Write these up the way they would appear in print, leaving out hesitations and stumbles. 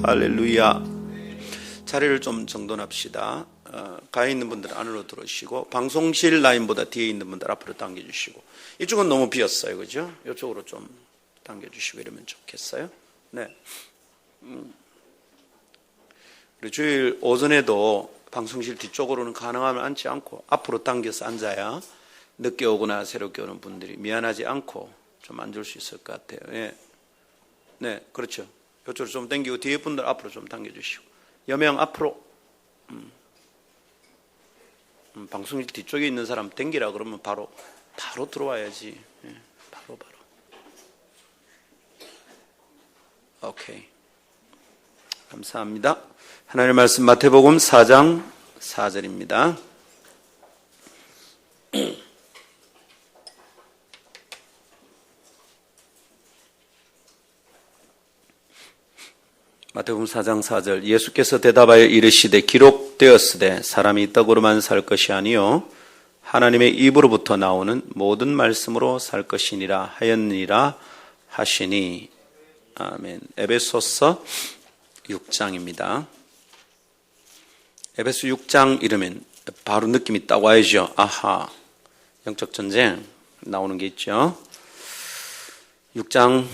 할렐루야. 자리를 좀 정돈합시다. 가에 있는 분들 안으로 들어오시고, 방송실 라인보다 뒤에 있는 분들 앞으로 당겨주시고, 이쪽은 너무 비었어요, 그죠? 이쪽으로 좀 당겨주시고 이러면 좋겠어요. 네. 우리 주일 오전에도 방송실 뒤쪽으로는 가능하면 앉지 않고 앞으로 당겨서 앉아야 늦게 오거나 새롭게 오는 분들이 미안하지 않고 좀 앉을 수 있을 것 같아요. 예. 네, 그렇죠. 이쪽으로 좀 당기고 뒤에 분들 앞으로 좀 당겨주시고, 여명 앞으로. 방송실 뒤쪽에 있는 사람 당기라 그러면 바로 들어와야지. 예, 바로. 오케이. 감사합니다. 하나님의 말씀 마태복음 4장 4절입니다. 마태복음 4장 4절. 예수께서 대답하여 이르시되 기록되었으되 사람이 떡으로만 살 것이 아니요 하나님의 입으로부터 나오는 모든 말씀으로 살 것이니라 하였느니라 하시니. 아멘. 에베소서 6장입니다. 에베소 6장 이러면 바로 느낌이 딱 와야죠. 아하, 영적 전쟁 나오는 게 있죠. 6장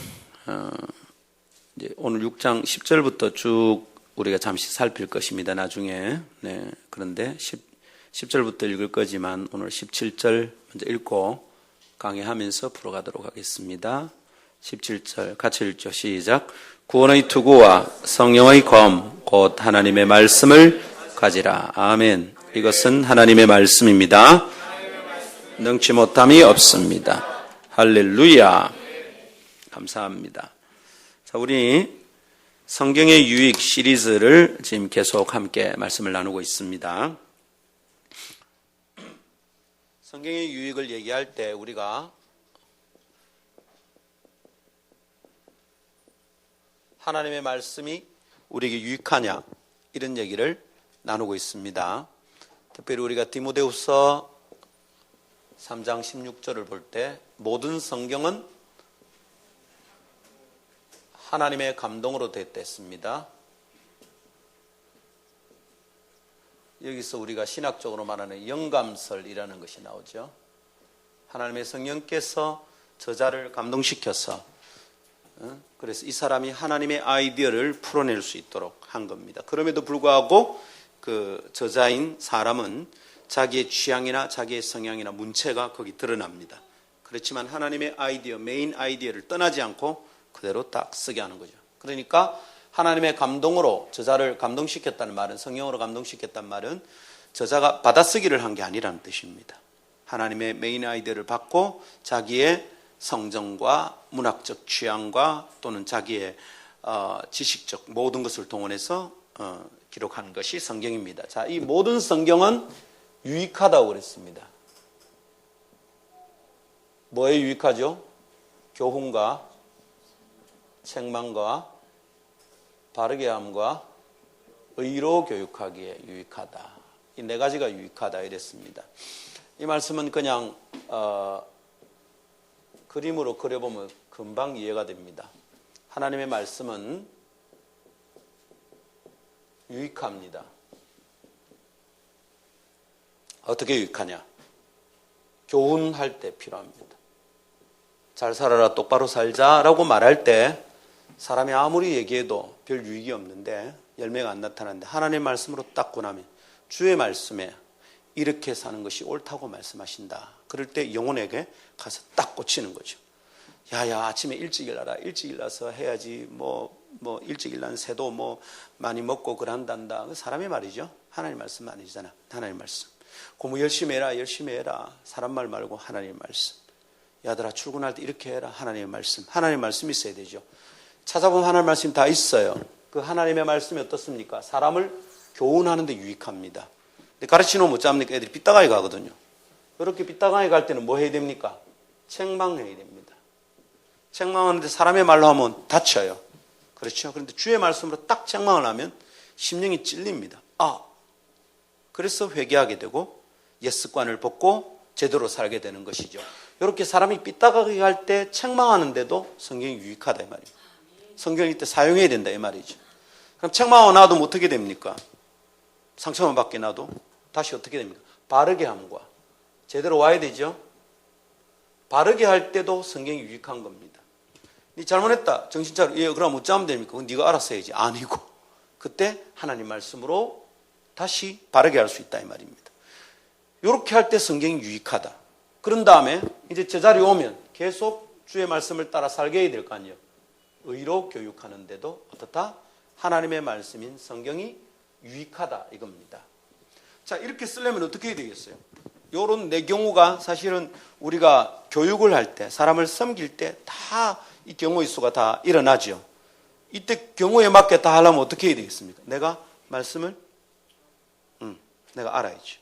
이제 오늘 6장 10절부터 쭉 우리가 잠시 살필 것입니다. 나중에. 네. 그런데 10절부터 읽을 거지만 오늘 17절 먼저 읽고 강의하면서 풀어가도록 하겠습니다. 17절 같이 읽죠. 시작. 구원의 투구와 성령의 검 곧 하나님의 말씀을 가지라. 아멘. 이것은 하나님의 말씀입니다. 능치 못함이 없습니다. 할렐루야. 감사합니다. 자, 우리 성경의 유익 시리즈를 지금 계속 함께 말씀을 나누고 있습니다. 성경의 유익을 얘기할 때 우리가 하나님의 말씀이 우리에게 유익하냐 이런 얘기를 나누고 있습니다. 특별히 우리가 디모데후서 3장 16절을 볼 때 모든 성경은 하나님의 감동으로 됐습니다. 여기서 우리가 신학적으로 말하는 영감설이라는 것이 나오죠. 하나님의 성령께서 저자를 감동시켜서 그래서 이 사람이 하나님의 아이디어를 풀어낼 수 있도록 한 겁니다. 그럼에도 불구하고 그 저자인 사람은 자기의 취향이나 자기의 성향이나 문체가 거기 드러납니다. 그렇지만 하나님의 아이디어, 메인 아이디어를 떠나지 않고 그대로 딱 쓰게 하는 거죠. 그러니까 하나님의 감동으로 저자를 감동시켰다는 말은, 성령으로 감동시켰다는 말은 저자가 받아쓰기를 한 게 아니라는 뜻입니다. 하나님의 메인 아이디어를 받고 자기의 성정과 문학적 취향과 또는 자기의 지식적 모든 것을 동원해서 기록한 것이 성경입니다. 자, 이 모든 성경은 유익하다고 그랬습니다. 뭐에 유익하죠? 교훈과 책망과 바르게 함과 의로 교육하기에 유익하다. 이 네 가지가 유익하다 이랬습니다. 이 말씀은 그냥 그림으로 그려보면 금방 이해가 됩니다. 하나님의 말씀은 유익합니다. 어떻게 유익하냐? 교훈할 때 필요합니다. 잘 살아라, 똑바로 살자라고 말할 때 사람이 아무리 얘기해도 별 유익이 없는데, 열매가 안 나타나는데 하나님의 말씀으로 딱 권하면 주의 말씀에 이렇게 사는 것이 옳다고 말씀하신다. 그럴 때 영혼에게 가서 딱 꽂히는 거죠. 야야, 아침에 일찍 일어나라. 일찍 일어나서 해야지. 일찍 일어난 새도 많이 먹고 그런단다. 사람의 말이죠. 하나님 말씀 아니잖아. 하나님 말씀. 공부 열심히 해라. 열심히 해라. 사람 말 말고 하나님 말씀. 야들아, 출근할 때 이렇게 해라. 하나님의 말씀. 하나님의 말씀이 있어야 되죠. 찾아보면 하나님의 말씀이 다 있어요. 그 하나님의 말씀이 어떻습니까? 사람을 교훈하는 데 유익합니다. 근데 가르치놓으면 어쩌합니까? 애들이 삐딱하게 가거든요. 그렇게 삐딱하게 갈 때는 뭐 해야 됩니까? 책망해야 됩니다. 책망하는데 사람의 말로 하면 다쳐요. 그렇죠? 그런데 주의 말씀으로 딱 책망을 하면 심령이 찔립니다. 그래서 회개하게 되고 옛 습관을 벗고 제대로 살게 되는 것이죠. 이렇게 사람이 삐딱하게 갈 때 책망하는데도 성경이 유익하다 이 말이에요. 성경을 이때 사용해야 된다 이 말이죠. 그럼 책만 놔두면 어떻게 됩니까? 상처만 받게 놔도 다시 어떻게 됩니까? 바르게 함과 제대로 와야 되죠. 바르게 할 때도 성경이 유익한 겁니다. 네 잘못했다. 정신 차려. 예, 그럼 어쩌면 됩니까? 그건 네가 알아서 해야지. 아니고 그때 하나님 말씀으로 다시 바르게 할 수 있다 이 말입니다. 이렇게 할 때 성경이 유익하다. 그런 다음에 이제 제자리에 오면 계속 주의 말씀을 따라 살게 해야 될 거 아니에요. 의로 교육하는데도 어떻다? 하나님의 말씀인 성경이 유익하다 이겁니다. 자, 이렇게 쓰려면 어떻게 해야 되겠어요? 요런 내 경우가 사실은 우리가 교육을 할 때, 사람을 섬길 때 다 이 경우의 수가 다 일어나죠. 이때 경우에 맞게 다 하려면 어떻게 해야 되겠습니까? 내가 말씀을 내가 알아야지.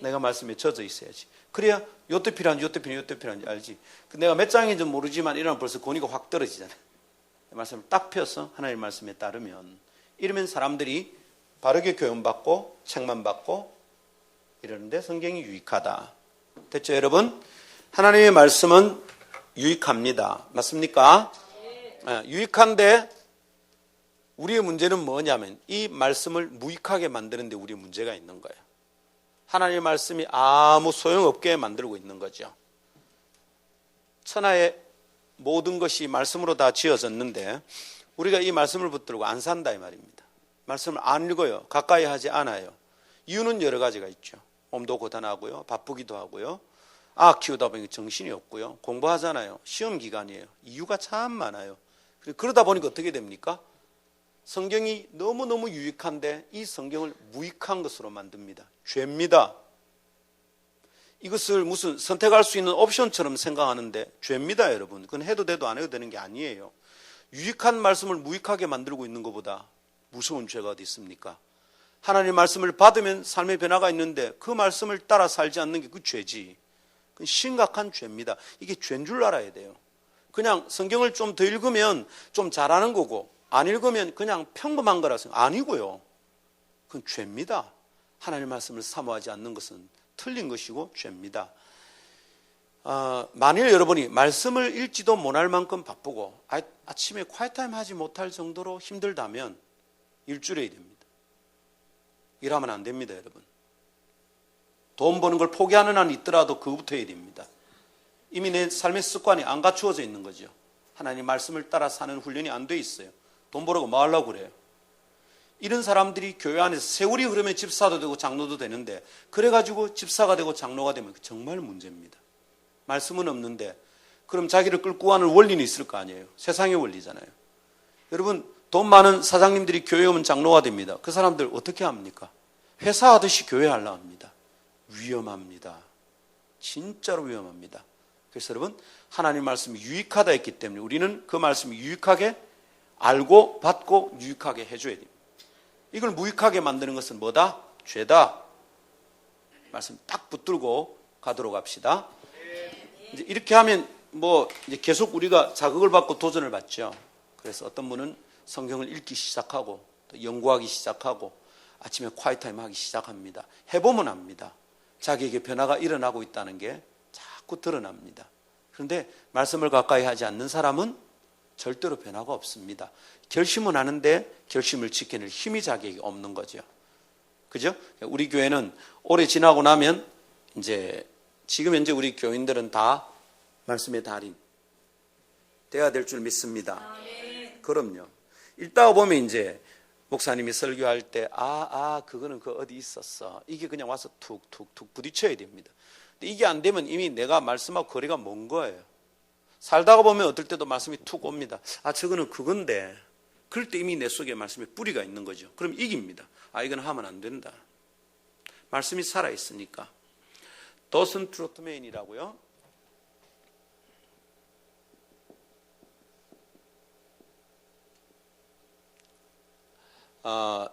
내가 말씀에 젖어 있어야지. 그래야 요때 필요한지 요때 필요한지 알지. 내가 몇 장인지 모르지만 이러면 벌써 권위가 확 떨어지잖아요. 말씀을 딱 펴서 하나님의 말씀에 따르면, 이러면 사람들이 바르게 교훈받고 책만 받고 이러는데 성경이 유익하다. 됐죠, 여러분? 하나님의 말씀은 유익합니다. 맞습니까? 유익한데 우리의 문제는 뭐냐면 이 말씀을 무익하게 만드는 데 우리의 문제가 있는 거예요. 하나님의 말씀이 아무 소용없게 만들고 있는 거죠. 천하의 모든 것이 말씀으로 다 지어졌는데 우리가 이 말씀을 붙들고 안 산다 이 말입니다. 말씀을 안 읽어요. 가까이 하지 않아요. 이유는 여러 가지가 있죠. 몸도 고단하고요. 바쁘기도 하고요. 키우다 보니까 정신이 없고요. 공부하잖아요. 시험 기간이에요. 이유가 참 많아요. 그러다 보니까 어떻게 됩니까? 성경이 너무너무 유익한데 이 성경을 무익한 것으로 만듭니다. 죄입니다. 이것을 무슨 선택할 수 있는 옵션처럼 생각하는데 죄입니다, 여러분. 그건 해도 돼도 안 해도 되는 게 아니에요. 유익한 말씀을 무익하게 만들고 있는 것보다 무서운 죄가 어디 있습니까? 하나님의 말씀을 받으면 삶의 변화가 있는데 그 말씀을 따라 살지 않는 게 그 죄지. 그건 심각한 죄입니다. 이게 죄인 줄 알아야 돼요. 그냥 성경을 좀 더 읽으면 좀 잘하는 거고 안 읽으면 그냥 평범한 거라서 아니고요. 그건 죄입니다. 하나님의 말씀을 사모하지 않는 것은 틀린 것이고 죄입니다. 만일 여러분이 말씀을 읽지도 못할 만큼 바쁘고 아침에 콰이타임 하지 못할 정도로 힘들다면 일주일에 해야 됩니다. 일하면 안 됩니다, 여러분. 돈 버는 걸 포기하는 한 있더라도 그거부터 해야 됩니다. 이미 내 삶의 습관이 안 갖추어져 있는 거죠. 하나님 말씀을 따라 사는 훈련이 안 돼 있어요. 돈 벌려고 뭐 하려고 그래요? 이런 사람들이 교회 안에서 세월이 흐르면 집사도 되고 장로도 되는데 그래가지고 집사가 되고 장로가 되면 정말 문제입니다. 말씀은 없는데 그럼 자기를 끌고 가는 원리는 있을 거 아니에요. 세상의 원리잖아요. 여러분, 돈 많은 사장님들이 교회 오면 장로가 됩니다. 그 사람들 어떻게 합니까? 회사 하듯이 교회 하려고 합니다. 위험합니다. 진짜로 위험합니다. 그래서 여러분, 하나님 말씀이 유익하다 했기 때문에 우리는 그 말씀이 유익하게 알고 받고 유익하게 해줘야 됩니다. 이걸 무익하게 만드는 것은 뭐다? 죄다. 말씀 딱 붙들고 가도록 합시다. 이제 이렇게 하면 이제 계속 우리가 자극을 받고 도전을 받죠. 그래서 어떤 분은 성경을 읽기 시작하고 또 연구하기 시작하고 아침에 콰이타임 하기 시작합니다. 해보면 압니다. 자기에게 변화가 일어나고 있다는 게 자꾸 드러납니다. 그런데 말씀을 가까이 하지 않는 사람은 절대로 변화가 없습니다. 결심은 하는데 결심을 지켜낼 힘이 자기에게 없는 거죠. 그죠? 우리 교회는 오래 지나고 나면 지금 현재 우리 교인들은 다 말씀의 달인 돼야 될 줄 믿습니다. 그럼요. 읽다가 보면 이제 목사님이 설교할 때 그거는 어디 있었어. 이게 그냥 와서 툭툭툭 부딪혀야 됩니다. 근데 이게 안 되면 이미 내가 말씀하고 거리가 먼 거예요. 살다가 보면 어떨 때도 말씀이 툭 옵니다. 저거는 그건데. 그럴 때 이미 내 속에 말씀에 뿌리가 있는 거죠. 그럼 이깁니다. 이건 하면 안 된다. 말씀이 살아있으니까. 도슨 트로트맨이라고요.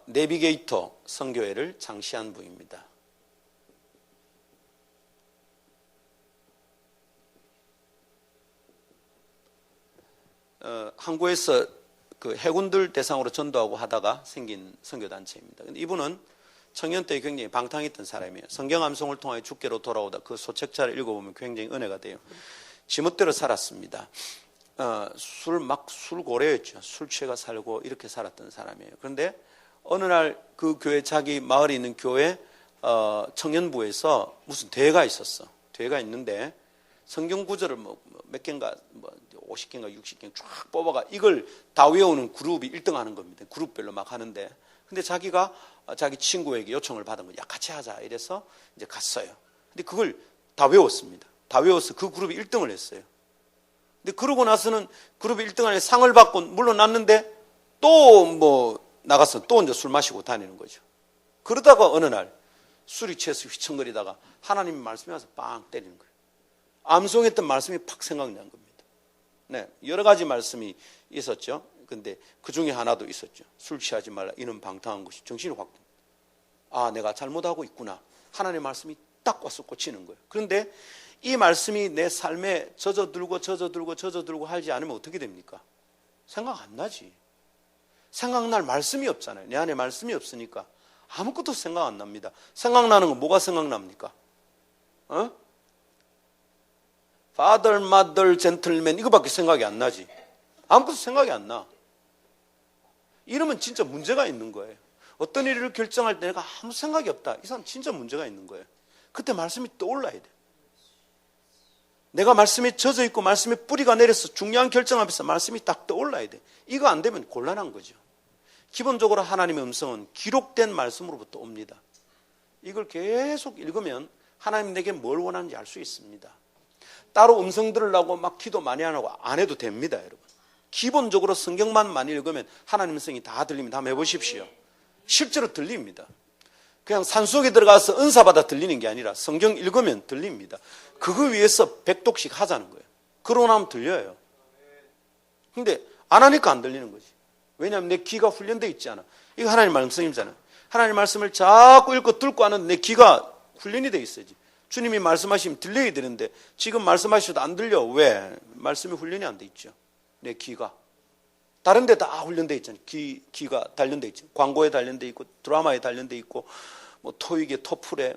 내비게이터 선교회를 창시한 분입니다. 한국에서 그 해군들 대상으로 전도하고 하다가 생긴 선교단체입니다. 근데 이분은 청년 때 굉장히 방탕했던 사람이에요. 성경 암송을 통하여 주께로 돌아오다 그 소책자를 읽어보면 굉장히 은혜가 돼요. 지멋대로 살았습니다. 술고래였죠. 술 취해가 살고 이렇게 살았던 사람이에요. 그런데 어느 날 그 교회, 자기 마을에 있는 교회 청년부에서 무슨 대회가 있었어. 대회가 있는데 성경 구절을 몇 개인가 50개인가 60개 쫙 뽑아가 이걸 다 외우는 그룹이 1등 하는 겁니다. 그룹별로 막 하는데, 근데 자기가 자기 친구에게 요청을 받은 거야. 같이 하자 이래서 이제 갔어요. 근데 그걸 다 외웠습니다. 다 외워서 그 그룹이 1등을 했어요. 근데 그러고 나서는 그룹이 1등 안에 상을 받고 물러났는데 또 나가서 또 이제 술 마시고 다니는 거죠. 그러다가 어느 날 술이 취해서 휘청거리다가 하나님의 말씀이 와서 빵 때리는 거예요. 암송했던 말씀이 팍 생각난 겁니다. 네, 여러 가지 말씀이 있었죠. 근데 그 중에 하나도 있었죠. 술 취하지 말라. 이는 방탕한 것이. 정신이 확, 내가 잘못하고 있구나. 하나님의 말씀이 딱 와서 꽂히는 거예요. 그런데 이 말씀이 내 삶에 젖어들고 하지 않으면 어떻게 됩니까? 생각 안 나지. 생각날 말씀이 없잖아요. 내 안에 말씀이 없으니까 아무것도 생각 안 납니다. 생각나는 건 뭐가 생각납니까? Father, Mother, Gentleman 이거밖에 생각이 안 나지. 아무것도 생각이 안 나. 이러면 진짜 문제가 있는 거예요. 어떤 일을 결정할 때 내가 아무 생각이 없다. 이 사람 진짜 문제가 있는 거예요. 그때 말씀이 떠올라야 돼. 내가 말씀에 젖어 있고 말씀에 뿌리가 내려서 중요한 결정하면서 말씀이 딱 떠올라야 돼. 이거 안 되면 곤란한 거죠. 기본적으로 하나님의 음성은 기록된 말씀으로부터 옵니다. 이걸 계속 읽으면 하나님 내게 뭘 원하는지 알 수 있습니다. 따로 음성 들으려고 막 기도 많이 안 하고 안 해도 됩니다, 여러분. 기본적으로 성경만 많이 읽으면 하나님 음성이 다 들립니다. 한번 해보십시오. 실제로 들립니다. 그냥 산속에 들어가서 은사받아 들리는 게 아니라 성경 읽으면 들립니다. 그거 위해서 100독씩 하자는 거예요. 그러고 나면 들려요. 근데 안 하니까 안 들리는 거지. 왜냐하면 내 귀가 훈련되어 있지 않아. 이거 하나님 말씀이잖아요. 하나님 말씀을 자꾸 읽고 듣고 하는 내 귀가 훈련이 되어 있어야지. 주님이 말씀하시면 들려야 되는데 지금 말씀하셔도 안 들려. 왜? 말씀이 훈련이 안 돼 있죠. 내 귀가. 다른 데 다 훈련되어 있잖아요. 귀가 단련되어 있죠. 광고에 단련되어 있고 드라마에 단련되어 있고 토익에 토플에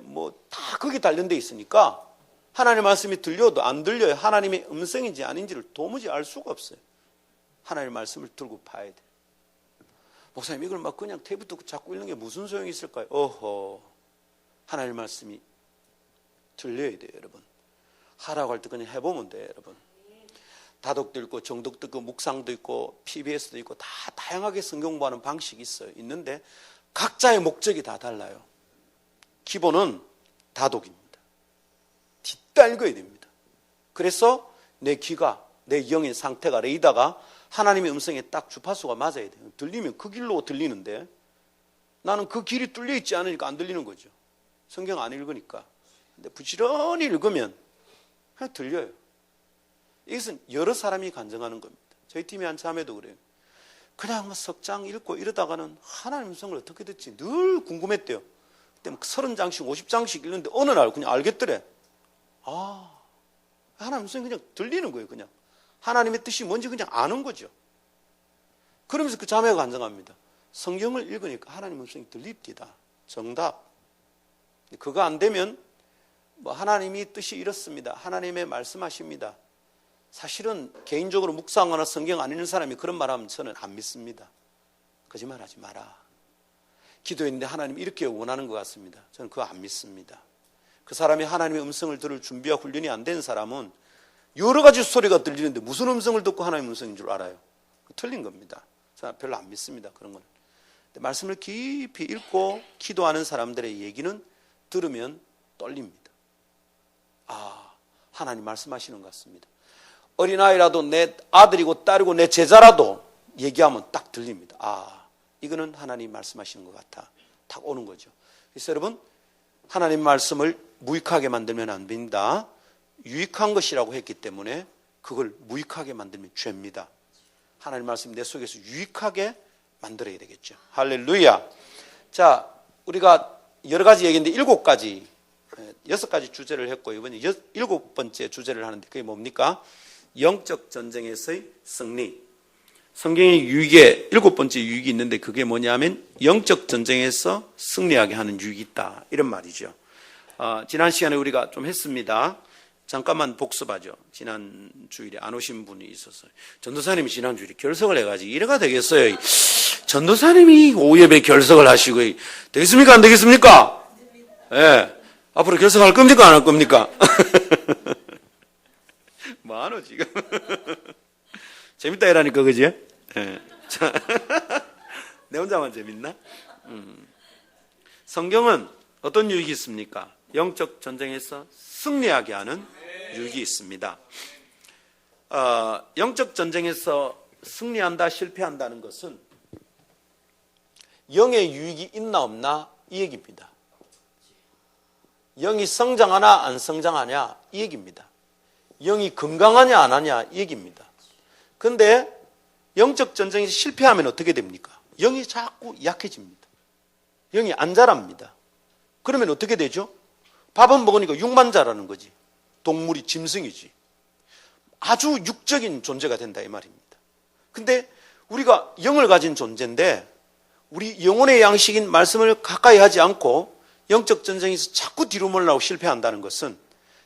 다 거기 단련되어 있으니까 하나님의 말씀이 들려도 안 들려요. 하나님의 음성인지 아닌지를 도무지 알 수가 없어요. 하나님의 말씀을 들고 봐야 돼. 목사님 이걸 막 그냥 테이프 듣고 자꾸 읽는 게 무슨 소용이 있을까요? 하나님의 말씀이 들려야 돼요, 여러분. 하라고 할 때 그냥 해보면 돼요, 여러분. 다독도 있고 정독도 있고 묵상도 있고 PBS도 있고 다 다양하게 성경 공부하는 방식이 있어요. 있는데 각자의 목적이 다 달라요. 기본은 다독입니다. 뒷다 읽어야 됩니다. 그래서 내 귀가, 내 영의 상태가 레이더가 하나님의 음성에 딱 주파수가 맞아야 돼요. 들리면 그 길로 들리는데 나는 그 길이 뚫려 있지 않으니까 안 들리는 거죠. 성경 안 읽으니까. 근데 부지런히 읽으면 그냥 들려요. 이것은 여러 사람이 간증하는 겁니다. 저희 팀의 한 자매도 그래요. 그냥 석장 읽고 이러다가는 하나님 음성을 어떻게 듣지 늘 궁금했대요. 그때 30장씩 50장씩 읽는데 어느 날 그냥 알겠더래. 하나님 음성이 그냥 들리는 거예요. 그냥 하나님의 뜻이 뭔지 그냥 아는 거죠. 그러면서 그 자매가 간증합니다. 성경을 읽으니까 하나님 음성이 들립니다. 정답. 그거 안 되면 하나님이 뜻이 이렇습니다. 하나님의 말씀하십니다. 사실은 개인적으로 묵상하거나 성경 안 읽는 사람이 그런 말하면 저는 안 믿습니다. 거짓말하지 마라. 기도했는데 하나님이 이렇게 원하는 것 같습니다. 저는 그거 안 믿습니다. 그 사람이 하나님의 음성을 들을 준비와 훈련이 안 된 사람은 여러 가지 소리가 들리는데 무슨 음성을 듣고 하나님의 음성인 줄 알아요? 틀린 겁니다. 저는 별로 안 믿습니다. 그런 거는. 근데 말씀을 깊이 읽고 기도하는 사람들의 얘기는 들으면 떨립니다. 하나님 말씀하시는 것 같습니다. 어린아이라도 내 아들이고 딸이고 내 제자라도 얘기하면 딱 들립니다. 이거는 하나님 말씀하시는 것 같아. 딱 오는 거죠. 그래서 여러분 하나님 말씀을 무익하게 만들면 안 됩니다. 유익한 것이라고 했기 때문에 그걸 무익하게 만들면 죄입니다. 하나님 말씀 내 속에서 유익하게 만들어야 되겠죠. 할렐루야. 자, 우리가 여러 가지 얘기인데 7가지 6가지 주제를 했고 이번에 7번째 주제를 하는데 그게 뭡니까? 영적 전쟁에서의 승리. 성경의 유익에 7번째 유익이 있는데 그게 뭐냐면 영적 전쟁에서 승리하게 하는 유익이 있다. 이런 말이죠. 지난 시간에 우리가 좀 했습니다. 잠깐만 복습하죠. 지난 주일에 안 오신 분이 있었어요. 전도사님이 지난 주일에 결석을 해가지고 이래가 되겠어요. 전도사님이 오예배 결석을 하시고 되겠습니까? 안 되겠습니까? 예. 네. 앞으로 결석할 겁니까? 안 할 겁니까? 뭐하노 지금? 재밌다 이라니까 그지? 예. 네. 내 혼자만 재밌나? 성경은 어떤 유익이 있습니까? 영적 전쟁에서 승리하게 하는 유익이 있습니다. 영적 전쟁에서 승리한다, 실패한다는 것은 영의 유익이 있나 없나 이 얘기입니다. 영이 성장하나 안 성장하냐 이 얘기입니다. 영이 건강하냐 안 하냐 이 얘기입니다. 그런데 영적 전쟁에서 실패하면 어떻게 됩니까? 영이 자꾸 약해집니다. 영이 안 자랍니다. 그러면 어떻게 되죠? 밥은 먹으니까 육만 자라는 거지. 동물이 짐승이지. 아주 육적인 존재가 된다 이 말입니다. 근데 우리가 영을 가진 존재인데 우리 영혼의 양식인 말씀을 가까이 하지 않고 영적 전쟁에서 자꾸 뒤로 몰라고 실패한다는 것은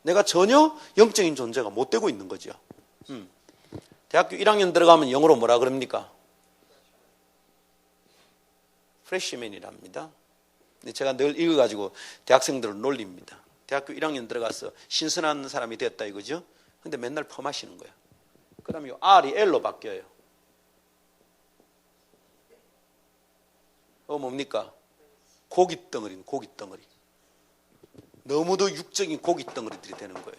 내가 전혀 영적인 존재가 못 되고 있는 거죠. 대학교 1학년 들어가면 영어로 뭐라 그럽니까? 프레시맨이랍니다. 제가 늘 읽어가지고 대학생들을 놀립니다. 대학교 1학년 들어가서 신선한 사람이 됐다 이거죠. 근데 맨날 퍼마시는 거야. 그 다음에 R이 L로 바뀌어요. 뭡니까? 고깃덩어리는 고깃덩어리. 너무도 육적인 고깃덩어리들이 되는 거예요.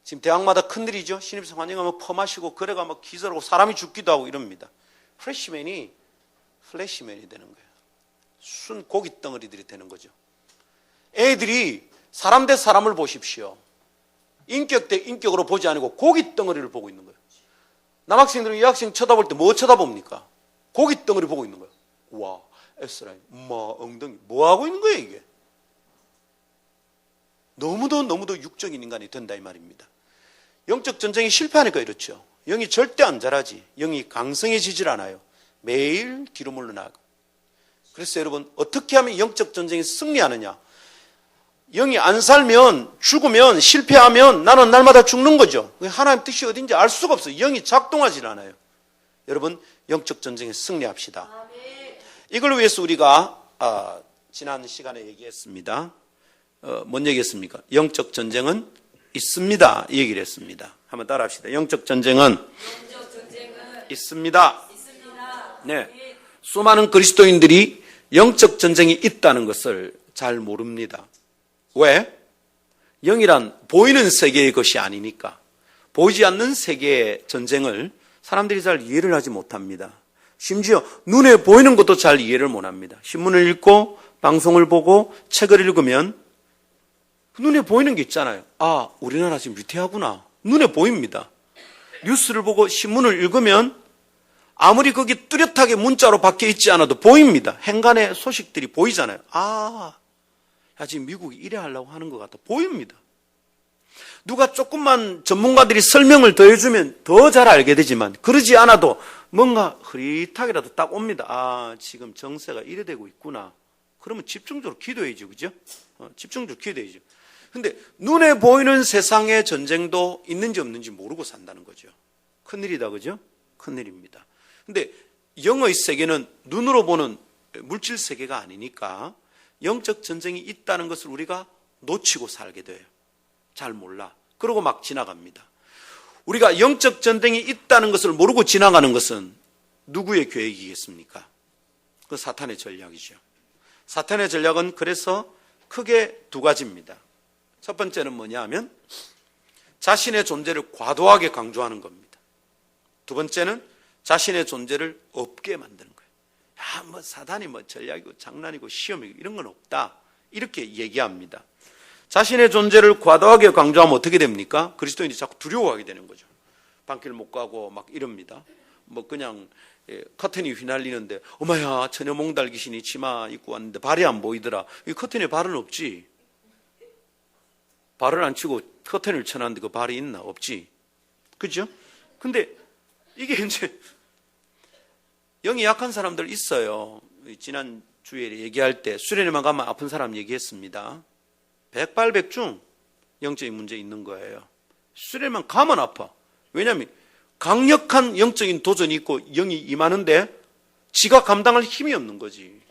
지금 대학마다 큰일이죠. 신입생 환영하면 퍼마시고 그래가 막 기절하고 사람이 죽기도 하고 이럽니다. 프레시맨이 플래시맨이 되는 거예요. 순 고깃덩어리들이 되는 거죠. 애들이 사람 대 사람을 보십시오. 인격 대 인격으로 보지 않고 고깃덩어리를 보고 있는 거예요. 남학생들은 여학생 쳐다볼 때 뭐 쳐다봅니까? 고깃덩어리 보고 있는 거예요. 와, S라인, 엉덩이. 뭐 하고 있는 거예요 이게? 너무도 육적인 인간이 된다 이 말입니다. 영적 전쟁이 실패하니까 이렇죠. 영이 절대 안 자라지. 영이 강성해지질 않아요. 매일 뒤로 물러나고. 그래서 여러분 어떻게 하면 영적 전쟁에 승리하느냐? 영이 안 살면 죽으면 실패하면 나는 날마다 죽는 거죠. 하나님 뜻이 어딘지 알 수가 없어요. 영이 작동하질 않아요. 여러분 영적 전쟁에 승리합시다. 이걸 위해서 우리가 지난 시간에 얘기했습니다. 뭔 얘기했습니까? 영적 전쟁은 있습니다. 이 얘기를 했습니다. 한번 따라합시다. 영적 전쟁은 있습니다. 네, 수많은 그리스도인들이 영적 전쟁이 있다는 것을 잘 모릅니다. 왜? 영이란 보이는 세계의 것이 아니니까. 보이지 않는 세계의 전쟁을 사람들이 잘 이해를 하지 못합니다. 심지어 눈에 보이는 것도 잘 이해를 못합니다. 신문을 읽고 방송을 보고 책을 읽으면 눈에 보이는 게 있잖아요. 아, 우리나라 지금 위태하구나. 눈에 보입니다. 뉴스를 보고 신문을 읽으면 아무리 거기 뚜렷하게 문자로 박혀 있지 않아도 보입니다. 행간의 소식들이 보이잖아요. 아, 야, 지금 미국이 이래 하려고 하는 것 같다. 보입니다. 누가 조금만 전문가들이 설명을 더 해주면 더 잘 알게 되지만 그러지 않아도 뭔가 흐릿하게라도 딱 옵니다. 아, 지금 정세가 이래 되고 있구나. 그러면 집중적으로 기도해야죠. 그죠? 집중적으로 기도해야죠. 근데 눈에 보이는 세상의 전쟁도 있는지 없는지 모르고 산다는 거죠. 큰일이다. 그죠? 큰일입니다. 근데 영의 세계는 눈으로 보는 물질 세계가 아니니까 영적 전쟁이 있다는 것을 우리가 놓치고 살게 돼요. 잘 몰라. 그러고 막 지나갑니다. 우리가 영적 전쟁이 있다는 것을 모르고 지나가는 것은 누구의 계획이겠습니까? 그 사탄의 전략이죠. 사탄의 전략은 그래서 크게 두 가지입니다. 첫 번째는 뭐냐 하면 자신의 존재를 과도하게 강조하는 겁니다. 두 번째는 자신의 존재를 없게 만드는 거예요. 야, 뭐 사단이 뭐 전략이고 장난이고 시험이고 이런 건 없다. 이렇게 얘기합니다. 자신의 존재를 과도하게 강조하면 어떻게 됩니까? 그리스도인이 자꾸 두려워하게 되는 거죠. 방길 못 가고 막 이럽니다. 뭐 그냥 커튼이 휘날리는데 어머야 처녀 몽달 귀신이 치마 입고 왔는데 발이 안 보이더라. 이 커튼에 발은 없지. 발을 안 치고 커튼을 쳐놨는데 그 발이 있나? 없지. 그죠? 근데 이게 이제 영이 약한 사람들 있어요. 지난 주에 얘기할 때 수련회만 가면 아픈 사람 얘기했습니다. 백발백중 영적인 문제 있는 거예요. 수련회만 가면 아파. 왜냐하면 강력한 영적인 도전이 있고 영이 임하는데 지가 감당할 힘이 없는 거지.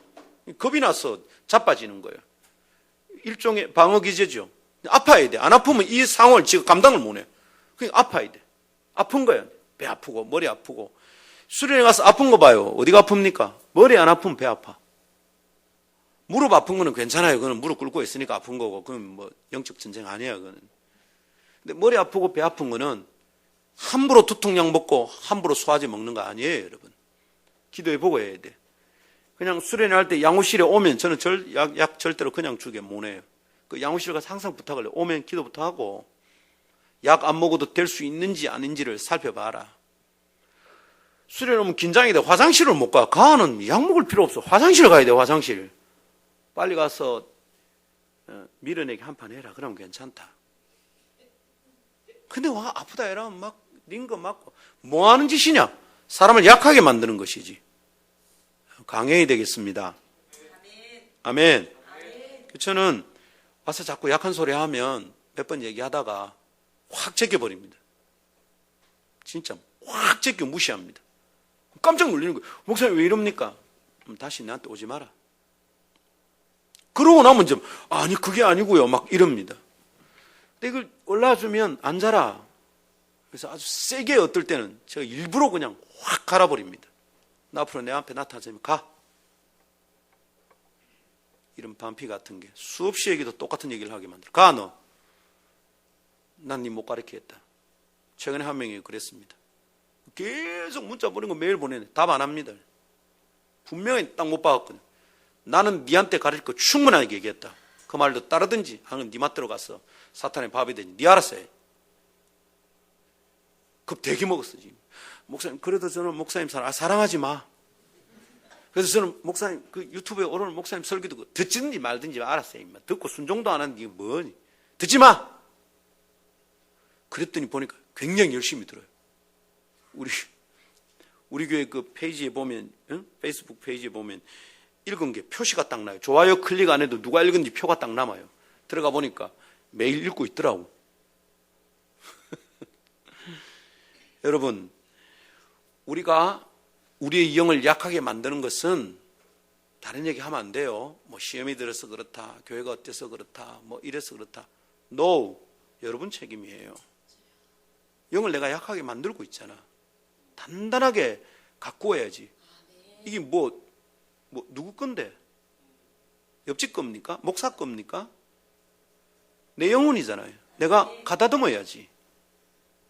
겁이 나서 자빠지는 거예요. 일종의 방어 기제죠. 아파야 돼. 안 아프면 이 상황을 지가 감당을 못 해. 그러니까 아파야 돼. 아픈 거예요. 배 아프고 머리 아프고. 수련회 가서 아픈 거 봐요. 어디가 아픕니까? 머리 안 아프면 배 아파. 무릎 아픈 거는 괜찮아요. 그거는 무릎 꿇고 있으니까 아픈 거고. 그건 뭐 영적 전쟁 아니에요. 그거는. 근데 머리 아프고 배 아픈 거는 함부로 두통약 먹고 함부로 소화제 먹는 거 아니에요, 여러분. 기도해보고 해야 돼. 그냥 수련회 할 때 양호실에 오면 저는 약 절대로 그냥 주게 못 해요. 그 양호실 가서 항상 부탁을 해요. 오면 기도부터 하고 약 안 먹어도 될 수 있는지 아닌지를 살펴봐라. 수련회 오면 긴장이 돼. 화장실을 못 가. 가는 약 먹을 필요 없어. 화장실 가야 돼, 화장실. 빨리 가서 밀어내기 한 판 해라. 그러면 괜찮다. 근데 와 아프다 이러면 막 링거 맞고 뭐 하는 짓이냐? 사람을 약하게 만드는 것이지. 강행이 되겠습니다. 아멘. 저는 와서 자꾸 약한 소리 하면 몇 번 얘기하다가 확 제껴버립니다. 진짜 확 제껴 무시합니다. 깜짝 놀리는 거예요. 목사님 왜 이럽니까? 다시 나한테 오지 마라. 그러고 나면 좀 아니 그게 아니고요 막 이럽니다. 근데 이걸 올라주면 안 자라. 그래서 아주 세게 어떨 때는 제가 일부러 그냥 확 갈아버립니다. 나 앞으로 내 앞에 나타나면 가. 이런 반피 같은 게 수없이 얘기도 똑같은 얘기를 하게 만들어. 가 너. 난 네 못 가르치겠다. 최근에 한 명이 그랬습니다. 계속 문자 보낸 거 매일 보내네. 답 안 합니다. 분명히 딱 못 박았거든요. 나는 니한테 가르칠 거 충분하게 얘기했다. 그 말도 따르든지 하는 니 맛대로 가서 사탄의 밥이 되니 니 알아서 해. 급 되게 먹었어 지금. 목사님 그래도 저는 목사님 사랑하지 마. 그래서 저는 목사님 그 유튜브에 오르는 목사님 설교 듣고 듣든지 말든지 알았어. 임마. 듣고 순종도 안 하는데 이게 뭐니. 듣지 마. 그랬더니 보니까 굉장히 열심히 들어요. 우리 교회 그 페이지에 보면 페이스북 페이지에 보면 읽은 게 표시가 딱 나요. 좋아요 클릭 안 해도 누가 읽은지 표가 딱 남아요. 들어가 보니까 매일 읽고 있더라고. 여러분, 우리가 우리의 영을 약하게 만드는 것은 다른 얘기 하면 안 돼요. 뭐 시험이 들어서 그렇다, 교회가 어때서 그렇다, 뭐 이래서 그렇다. No, 여러분 책임이에요. 영을 내가 약하게 만들고 있잖아. 단단하게 갖고 와야지. 이게 뭐 누구 건데? 옆집 겁니까? 목사 겁니까? 내 영혼이잖아요. 내가 가다듬어야지.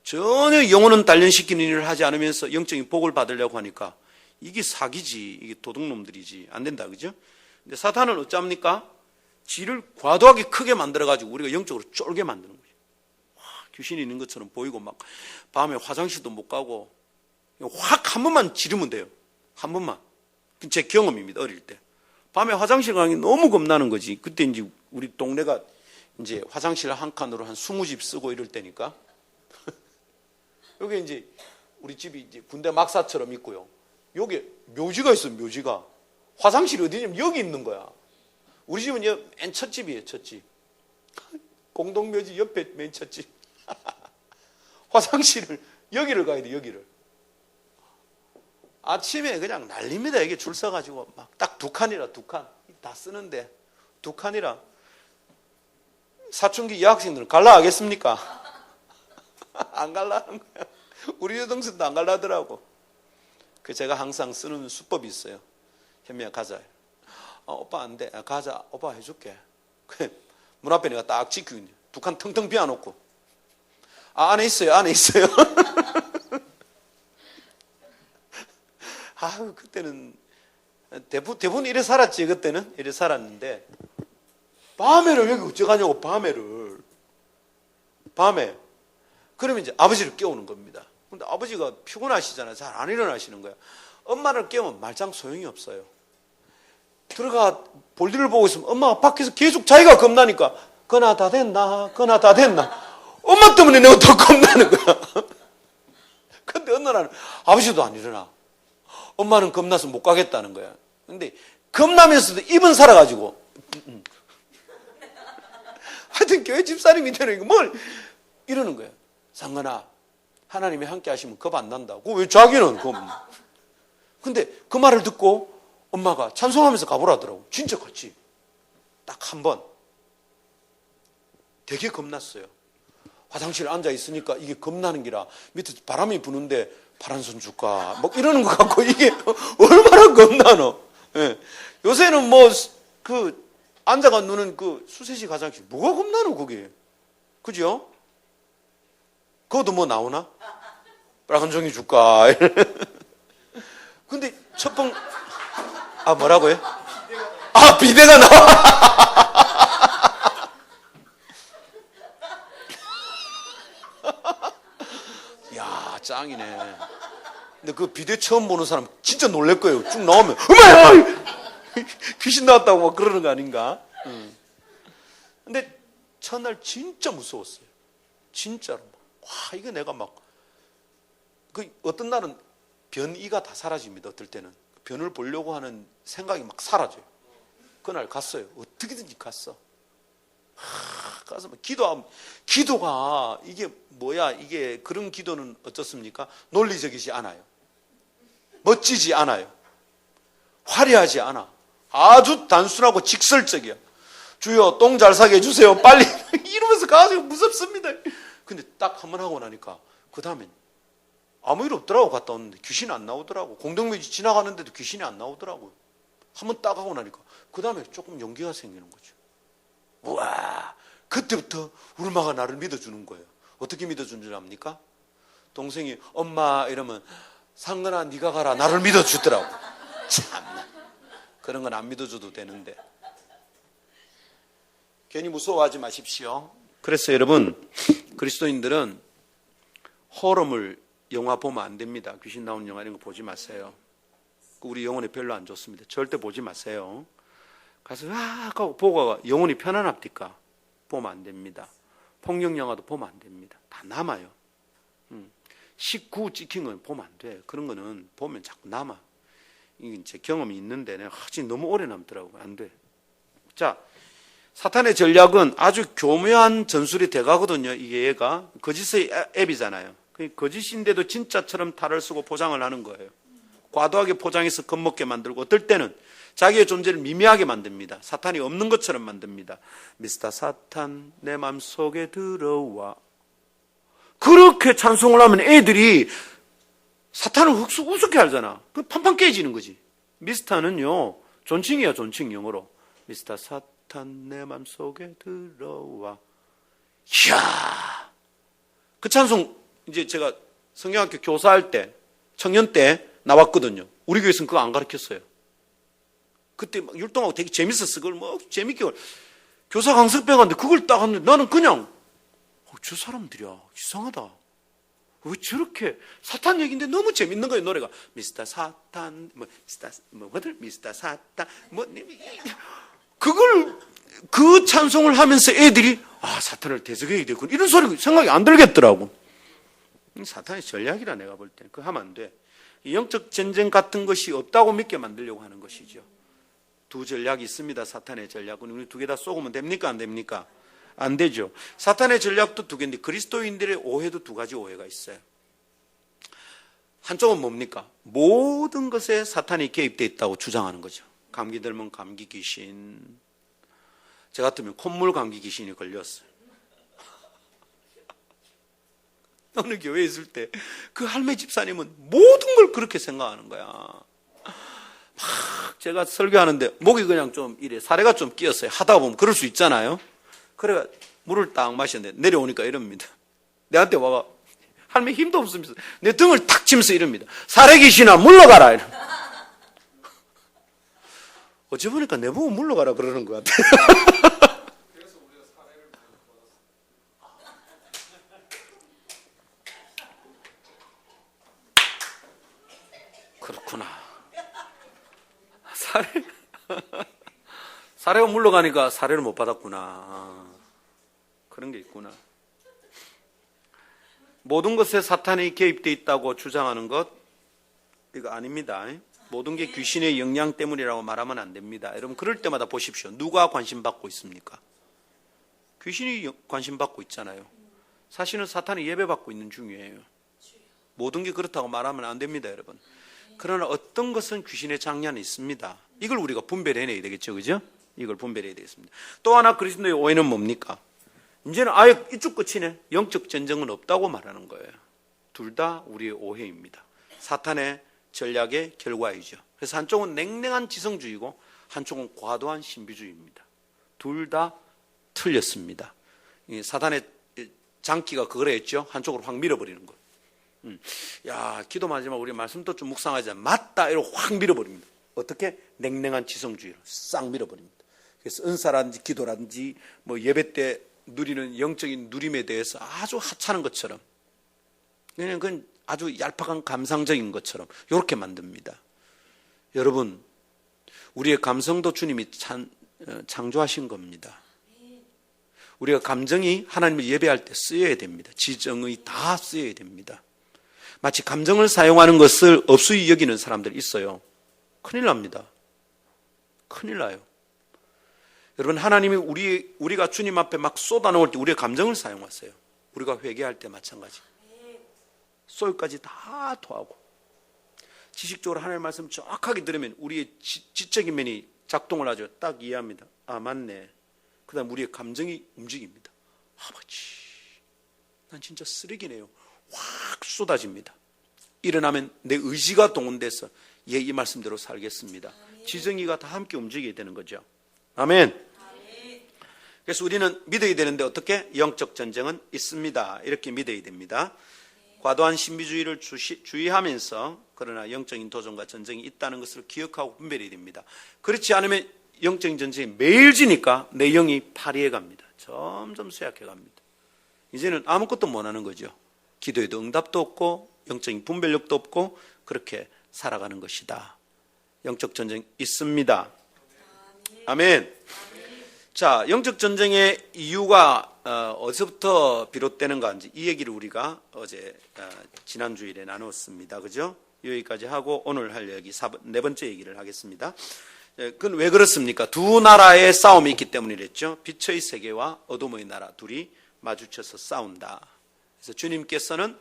전혀 영혼은 단련시키는 일을 하지 않으면서 영적인 복을 받으려고 하니까 이게 사기지. 이게 도둑놈들이지. 안 된다. 그죠? 근데 사탄은 어쩝니까? 지를 과도하게 크게 만들어가지고 우리가 영적으로 쫄게 만드는 거죠. 귀신이 있는 것처럼 보이고 막 밤에 화장실도 못 가고 확 한 번만 지르면 돼요. 한 번만. 제 경험입니다. 어릴 때. 밤에 화장실 가는 게 너무 겁나는 거지. 그때 이제 우리 동네가 이제 화장실 한 칸으로 한 20집 쓰고 이럴 때니까. 여기 이제 우리 집이 이제 군대 막사처럼 있고요. 여기 묘지가 있어요, 묘지가. 화장실이 어디냐면 여기 있는 거야. 우리 집은 맨 첫 집이에요, 첫 집. 공동묘지 옆에 맨 첫 집. 화장실을, 여기를 가야 돼, 여기를. 아침에 그냥 난립니다. 이게 줄 서가지고 막 딱 2칸이라 2칸. 다 쓰는데 2칸이라. 사춘기 여학생들은 갈라 하겠습니까? 안 갈라 하는 거야. 우리 여동생도 안 갈라 하더라고. 그 제가 항상 쓰는 수법이 있어요. 현미야 가자. 오빠 안 돼. 가자. 오빠 해줄게. 문 앞에 내가 딱 지키고 있네. 2칸 텅텅 비워놓고. 안에 있어요. 안에 있어요. 그때는 대부분 이래 살았지. 그때는 이래 살았는데 밤에를 여기 어쩌가냐고. 밤에 그러면 이제 아버지를 깨우는 겁니다. 근데 아버지가 피곤하시잖아요. 잘 안 일어나시는 거야. 엄마를 깨우면 말짱 소용이 없어요. 들어가 볼일을 보고 있으면 엄마가 밖에서 계속 자기가 겁나니까 그나 다 됐나. 엄마 때문에 내가 더 겁나는 거야. 근데 어느 날은 아버지도 안 일어나. 엄마는 겁나서 못 가겠다는 거야. 근데 겁나면서도 입은 살아가지고 하여튼 교회 집사님이 되는 거 뭘 이러는 거예요. 상관아, 하나님이 함께 하시면 겁 안 난다고. 왜 자기는 겁? 근데 그 말을 듣고 엄마가 찬송하면서 가보라더라고. 진짜 같이. 딱 한 번. 되게 겁났어요. 화장실에 앉아 있으니까 이게 겁나는 기라 밑에 바람이 부는데 파란 손 줄까? 뭐 이러는 것 같고 이게 얼마나 겁나노? 예. 요새는 뭐 그 앉아가 누는 그 수세식 화장실 뭐가 겁나노 그게? 그죠? 그것도 뭐 나오나? 빨간 종이 줄까? 근데 뭐라고요? 비데가 나와. 야, 짱이네. 근데 그 비데 처음 보는 사람 진짜 놀랄 거예요. 쭉 나오면 엄마야! 귀신 나왔다고 막 그러는 거 아닌가? 근데 첫날 진짜 무서웠어요. 진짜로. 와, 이거 내가 어떤 날은 변이가 다 사라집니다. 어떨 때는. 변을 보려고 하는 생각이 막 사라져요. 그날 갔어요. 어떻게든지 갔어. 가서 기도가 이게 뭐야? 이게 그런 기도는 어떻습니까? 논리적이지 않아요. 멋지지 않아요. 화려하지 않아. 아주 단순하고 직설적이야. 주여 똥 잘 사게 해주세요. 빨리 이러면서 가서 무섭습니다. 근데 딱 한 번 하고 나니까 그 다음엔 아무 일 없더라고. 갔다 왔는데 귀신이 안 나오더라고. 공동묘지 지나가는데도 귀신이 안 나오더라고요. 한 번 딱 하고 나니까 그 다음에 조금 용기가 생기는 거죠. 우와, 그때부터 우리 엄마가 나를 믿어주는 거예요. 어떻게 믿어주는 줄 압니까? 동생이 엄마 이러면 상근아 네가 가라 나를 믿어주더라고. 참나 그런 건 안 믿어줘도 되는데 괜히 무서워하지 마십시오. 그래서 여러분 그리스도인들은 호러물 영화 보면 안 됩니다. 귀신 나오는 영화 이런 거 보지 마세요. 우리 영혼에 별로 안 좋습니다. 절대 보지 마세요. 가서 하고 보고 영혼이 편안합니까? 보면 안 됩니다. 폭력 영화도 보면 안 됩니다. 다 남아요. 19 찍힌 건 보면 안 돼. 그런 거는 보면 자꾸 남아. 이게 제 경험이 있는데 내가 너무 오래 남더라고요. 안 돼. 자, 사탄의 전략은 아주 교묘한 전술이 돼가거든요. 이게 얘가 거짓의 앱이잖아요. 거짓인데도 진짜처럼 탈을 쓰고 포장을 하는 거예요. 과도하게 포장해서 겁먹게 만들고 어떨 때는 자기의 존재를 미미하게 만듭니다. 사탄이 없는 것처럼 만듭니다. 미스터 사탄 내 맘속에 들어와. 그렇게 찬송을 하면 애들이 사탄을 우습게 알잖아. 그 판판 깨지는 거지. 미스터는요 존칭이야. 존칭 영어로. 미스터 사탄 내 맘속에 들어와. 이야, 그 찬송 이제 제가 성경학교 교사할 때 청년 때 나왔거든요. 우리 교회에서는 그거 안 가르쳤어요. 그때 막 율동하고 되게 재밌었어. 그걸 뭐 재밌게 교사 강습 배웠는데 그걸 딱 하는데 나는 그냥 저 사람들이야 이상하다. 왜 저렇게 사탄 얘기인데 너무 재밌는 거예요. 노래가 미스터 사탄 미스터 사탄 그걸 그 찬송을 하면서 애들이 사탄을 대적해야 되군 이런 소리 생각이 안 들겠더라고. 사탄의 전략이라 내가 볼 때 그거 하면 안 돼. 영적 전쟁 같은 것이 없다고 믿게 만들려고 하는 것이죠. 두 전략이 있습니다. 사탄의 전략은 우리 두 개 다 쏘으면 됩니까? 안 됩니까? 안 되죠. 사탄의 전략도 두 개인데 그리스도인들의 오해도 두 가지 오해가 있어요. 한쪽은 뭡니까? 모든 것에 사탄이 개입되어 있다고 주장하는 거죠. 감기 들면 감기 귀신. 저 같으면 콧물 감기 귀신이 걸렸어요. 어느 교회에 있을 때 그 할매 집사님은 모든 걸 그렇게 생각하는 거야. 막 제가 설교하는데 목이 그냥 좀 이래 사례가 좀 끼었어요. 하다 보면 그럴 수 있잖아요. 그래가 물을 딱 마셨는데 내려오니까 이럽니다. 내한테 와가 할매 힘도 없으면서 내 등을 탁 치면서 이럽니다. 사례 귀신아 물러가라. 어찌 보니까 내보고 물러가라 그러는 것 같아. 그렇구나. 사례가 물러가니까 사례를 못 받았구나. 그런 게 있구나. 모든 것에 사탄이 개입되어 있다고 주장하는 것 이거 아닙니다. 모든 게 귀신의 영향 때문이라고 말하면 안 됩니다. 여러분 그럴 때마다 보십시오. 누가 관심 받고 있습니까? 귀신이 관심 받고 있잖아요. 사실은 사탄이 예배받고 있는 중이에요. 모든 게 그렇다고 말하면 안 됩니다, 여러분. 그러나 어떤 것은 귀신의 장난이 있습니다. 이걸 우리가 분별해내야 되겠죠, 그죠? 이걸 분별해야 되겠습니다. 또 하나 그리스도의 오해는 뭡니까? 이제는 아예 이쪽 끝이네. 영적 전쟁은 없다고 말하는 거예요. 둘 다 우리의 오해입니다. 사탄의 전략의 결과이죠. 그래서 한쪽은 냉랭한 지성주의고 한쪽은 과도한 신비주의입니다. 둘 다 틀렸습니다. 사탄의 장기가 그거라 했죠. 한쪽으로 확 밀어버리는 거. 야, 기도만 하지만 우리 말씀도 좀 묵상하자. 맞다 이러고 확 밀어버립니다. 어떻게? 냉랭한 지성주의로 싹 밀어버립니다. 그래서 은사라든지 기도라든지 뭐 예배 때 누리는 영적인 누림에 대해서 아주 하찮은 것처럼, 그냥 그건 아주 얄팍한 감상적인 것처럼 이렇게 만듭니다. 여러분, 우리의 감성도 주님이 창조하신 겁니다. 우리가 감정이 하나님을 예배할 때 쓰여야 됩니다. 지정의 다 쓰여야 됩니다. 마치 감정을 사용하는 것을 업수히 여기는 사람들이 있어요. 큰일 납니다. 큰일 나요. 여러분, 하나님이 우리가 주님 앞에 막 쏟아놓을 때 우리의 감정을 사용하세요. 우리가 회개할 때 마찬가지. 소유까지 다 토하고 지식적으로 하나님의 말씀 정확하게 들으면 우리의 지적인 면이 작동을 하죠. 딱 이해합니다. 아, 맞네. 그 다음 우리의 감정이 움직입니다. 아버지, 난 진짜 쓰레기네요. 확 쏟아집니다. 일어나면 내 의지가 동원돼서 이 말씀대로 살겠습니다. 지정이가 다 함께 움직이게 되는 거죠. 아멘. 그래서 우리는 믿어야 되는데 어떻게? 영적 전쟁은 있습니다. 이렇게 믿어야 됩니다. 과도한 신비주의를 주의하면서 그러나 영적인 도전과 전쟁이 있다는 것을 기억하고 분별해야 됩니다. 그렇지 않으면 영적인 전쟁이 매일 지니까 내 영이 파리해 갑니다. 점점 쇠약해 갑니다. 이제는 아무것도 못하는 거죠. 기도에도 응답도 없고 영적인 분별력도 없고 그렇게 살아가는 것이다. 영적 전쟁 있습니다. 아멘. 자, 영적 전쟁의 이유가 어디서부터 비롯되는가 이 얘기를 우리가 어제 지난 주일에 나눴습니다. 그죠? 여기까지 하고 오늘 할 얘기 네 번째 얘기를 하겠습니다. 그건 왜 그렇습니까? 두 나라의 싸움이 있기 때문이랬죠. 빛의 세계와 어둠의 나라 둘이 마주쳐서 싸운다. 그래서 주님께서는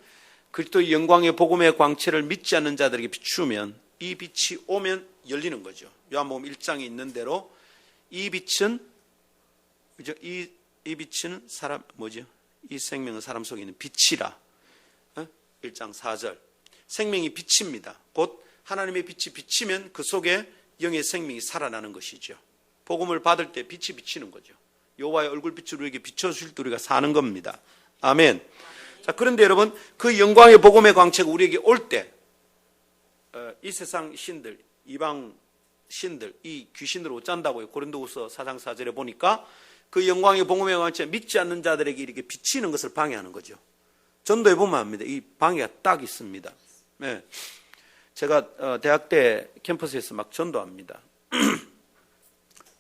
그리스도의 영광의 복음의 광채를 믿지 않는 자들에게 비추면 이 빛이 오면 열리는 거죠. 요한복음 1장에 있는 대로 이 빛은 그죠? 이 빛은 사람 뭐죠? 이 생명은 사람 속에 있는 빛이라. 1장 4절. 생명이 빛입니다. 곧 하나님의 빛이 비치면 그 속에 영의 생명이 살아나는 것이죠. 복음을 받을 때 빛이 비치는 거죠. 여호와의 얼굴빛을 우리에게 비춰주실 때 우리가 사는 겁니다. 아멘. 자, 그런데 여러분, 그 영광의 복음의 광채가 우리에게 올 때 이 세상 신들, 이방 신들, 이 귀신들 어쩐다고요? 고린도후서 4장 4절에 보니까 그 영광의 복음의 광채 믿지 않는 자들에게 이렇게 비치는 것을 방해하는 거죠. 전도해 보면 압니다. 이 방해가 딱 있습니다. 네. 제가 대학 때 캠퍼스에서 막 전도합니다.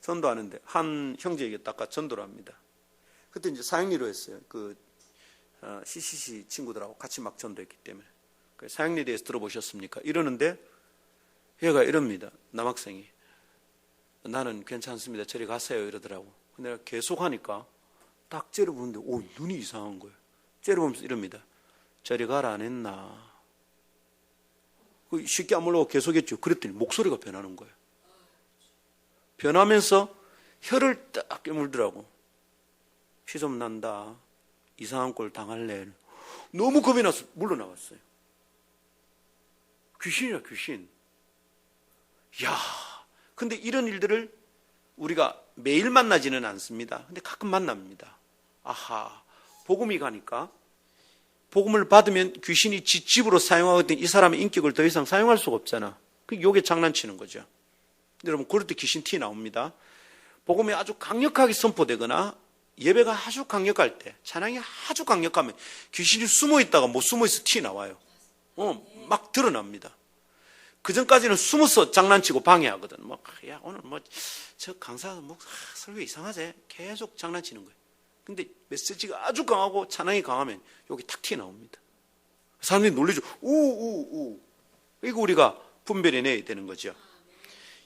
전도하는데 한 형제에게 딱 전도를 합니다. 그때 이제 사형리로 했어요. 그 CCC 친구들하고 같이 막 전도했기 때문에. 사형리에 대해서 들어보셨습니까? 이러는데 얘가 이럽니다. 남학생이. 나는 괜찮습니다. 저리 가세요. 이러더라고. 근데 내가 계속 하니까 딱 째려보는데 눈이 이상한 거예요. 째려보면서 이럽니다. 저리 가라 안 했나. 쉽게 안 물러고 계속했죠. 그랬더니 목소리가 변하는 거예요. 변하면서 혀를 딱 깨물더라고. 피 좀 난다. 이상한 꼴 당할래. 너무 겁이 나서 물러나갔어요. 귀신이야, 귀신. 야, 근데 이런 일들을 우리가 매일 만나지는 않습니다. 근데 가끔 만납니다. 아하, 복음이 가니까 복음을 받으면 귀신이 집으로 사용하거든 이 사람의 인격을 더 이상 사용할 수가 없잖아. 그 요게 장난치는 거죠. 여러분, 그럴 때 귀신 티 나옵니다. 복음이 아주 강력하게 선포되거나 예배가 아주 강력할 때, 찬양이 아주 강력하면 귀신이 숨어 있다가 못 숨어 있어 티 나와요. 막 드러납니다. 그 전까지는 숨어서 장난치고 방해하거든. 야, 오늘 저 강사 설교 이상하지? 계속 장난치는 거예요. 근데 메시지가 아주 강하고 찬양이 강하면 여기 탁 티 나옵니다. 사람들이 놀리죠. 우우우. 이거 우리가 분별해내야 되는 거죠.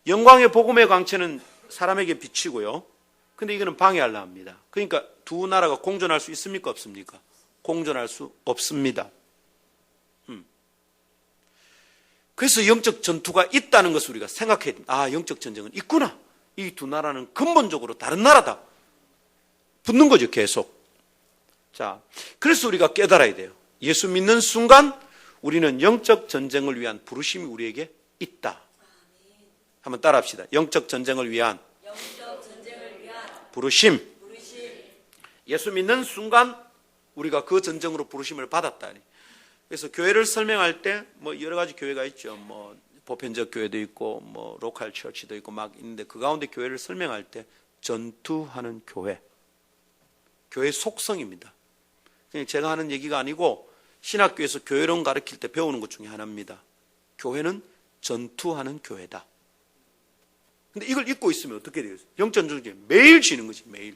영광의 복음의 광채는 사람에게 비치고요. 그 근데 이거는 방해하려 합니다. 그러니까 두 나라가 공존할 수 있습니까? 없습니까? 공존할 수 없습니다. 그래서 영적 전투가 있다는 것을 우리가 생각해야 됩니다. 아, 영적 전쟁은 있구나. 이 두 나라는 근본적으로 다른 나라다. 붙는 거죠, 계속. 자, 그래서 우리가 깨달아야 돼요. 예수 믿는 순간 우리는 영적 전쟁을 위한 부르심이 우리에게 있다. 한번 따라합시다. 영적 전쟁을 위한 부르심. 예수 믿는 순간 우리가 그 전쟁으로 부르심을 받았다니. 그래서 교회를 설명할 때 뭐 여러 가지 교회가 있죠. 뭐 보편적 교회도 있고 뭐 로컬 처치도 있고 막 있는데 그 가운데 교회를 설명할 때 전투하는 교회. 교회 속성입니다. 그냥 제가 하는 얘기가 아니고 신학교에서 교회론 가르칠 때 배우는 것 중에 하나입니다. 교회는 전투하는 교회다. 근데 이걸 잊고 있으면 어떻게 돼요? 영적 전쟁 매일 지는 거지, 매일.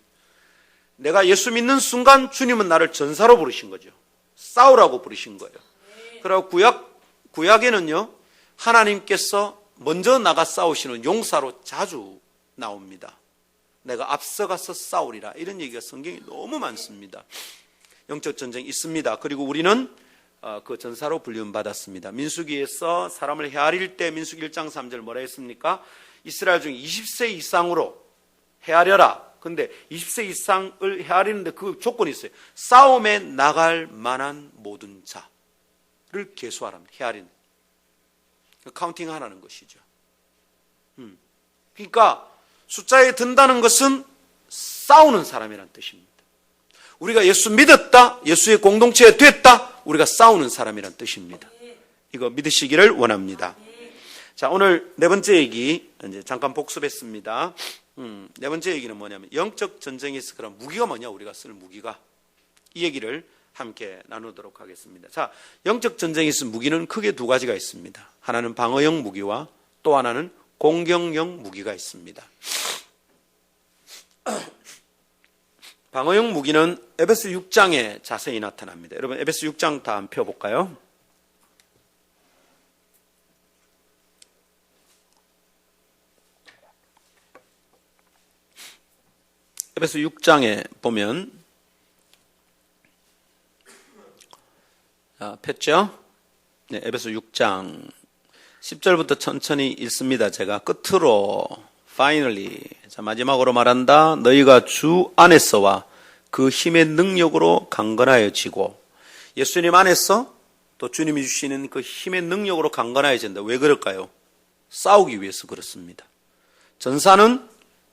내가 예수 믿는 순간 주님은 나를 전사로 부르신 거죠. 싸우라고 부르신 거예요. 그리고 구약에는요, 하나님께서 먼저 나가 싸우시는 용사로 자주 나옵니다. 내가 앞서가서 싸우리라. 이런 얘기가 성경에 너무 많습니다. 영적 전쟁이 있습니다. 그리고 우리는 그 전사로 불륜받았습니다. 민수기에서 사람을 헤아릴 때 민수기 1장 3절 뭐라 했습니까? 이스라엘 중 20세 이상으로 헤아려라. 근데 20세 이상을 헤아리는데 그 조건이 있어요. 싸움에 나갈 만한 모든 자를 계수하랍니다. 헤아리는. 카운팅 하라는 것이죠. 그러니까 숫자에 든다는 것은 싸우는 사람이라는 뜻입니다. 우리가 예수 믿었다, 예수의 공동체에 됐다, 우리가 싸우는 사람이라는 뜻입니다. 이거 믿으시기를 원합니다. 자, 오늘 네 번째 얘기 이제 잠깐 복습했습니다. 네 번째 얘기는 뭐냐면 영적 전쟁에서 그런 무기가 뭐냐, 우리가 쓸 무기가. 이 얘기를 함께 나누도록 하겠습니다. 자, 영적 전쟁에서 무기는 크게 두 가지가 있습니다. 하나는 방어형 무기와 또 하나는 공격형 무기가 있습니다. 방어형 무기는 에베소 6장에 자세히 나타납니다. 여러분 에베소 6장 다 한번 펴볼까요? 에베소 6장에 보면 폈죠? 네, 에베소 6장 10절부터 천천히 읽습니다. 제가 끝으로 finally, 자, 마지막으로 말한다. 너희가 주 안에서와 그 힘의 능력으로 강건하여지고, 예수님 안에서 또 주님이 주시는 그 힘의 능력으로 강건하여진다. 왜 그럴까요? 싸우기 위해서 그렇습니다. 전사는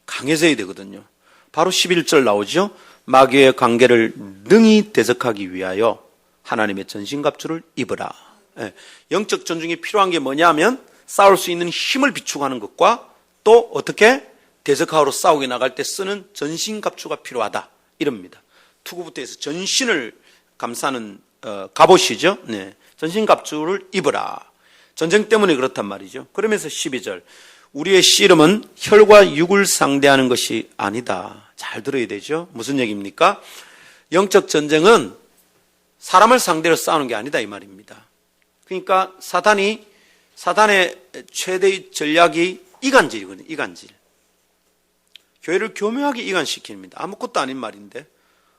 강해져야 되거든요. 바로 11절 나오죠. 마귀의 관계를 능히 대적하기 위하여 하나님의 전신갑주를 입으라. 영적 전쟁이 필요한 게 뭐냐면 싸울 수 있는 힘을 비축하는 것과 또 어떻게 대적하러 싸우게 나갈 때 쓰는 전신갑주가 필요하다. 이럽니다. 투구부터 해서 전신을 감싸는 갑옷이죠. 네. 전신갑주를 입으라. 전쟁 때문에 그렇단 말이죠. 그러면서 12절. 우리의 씨름은 혈과 육을 상대하는 것이 아니다. 잘 들어야 되죠. 무슨 얘기입니까? 영적 전쟁은 사람을 상대로 싸우는 게 아니다 이 말입니다. 그러니까 사단의 최대의 전략이 이간질이거든요. 이간질. 교회를 교묘하게 이간시킵니다. 아무것도 아닌 말인데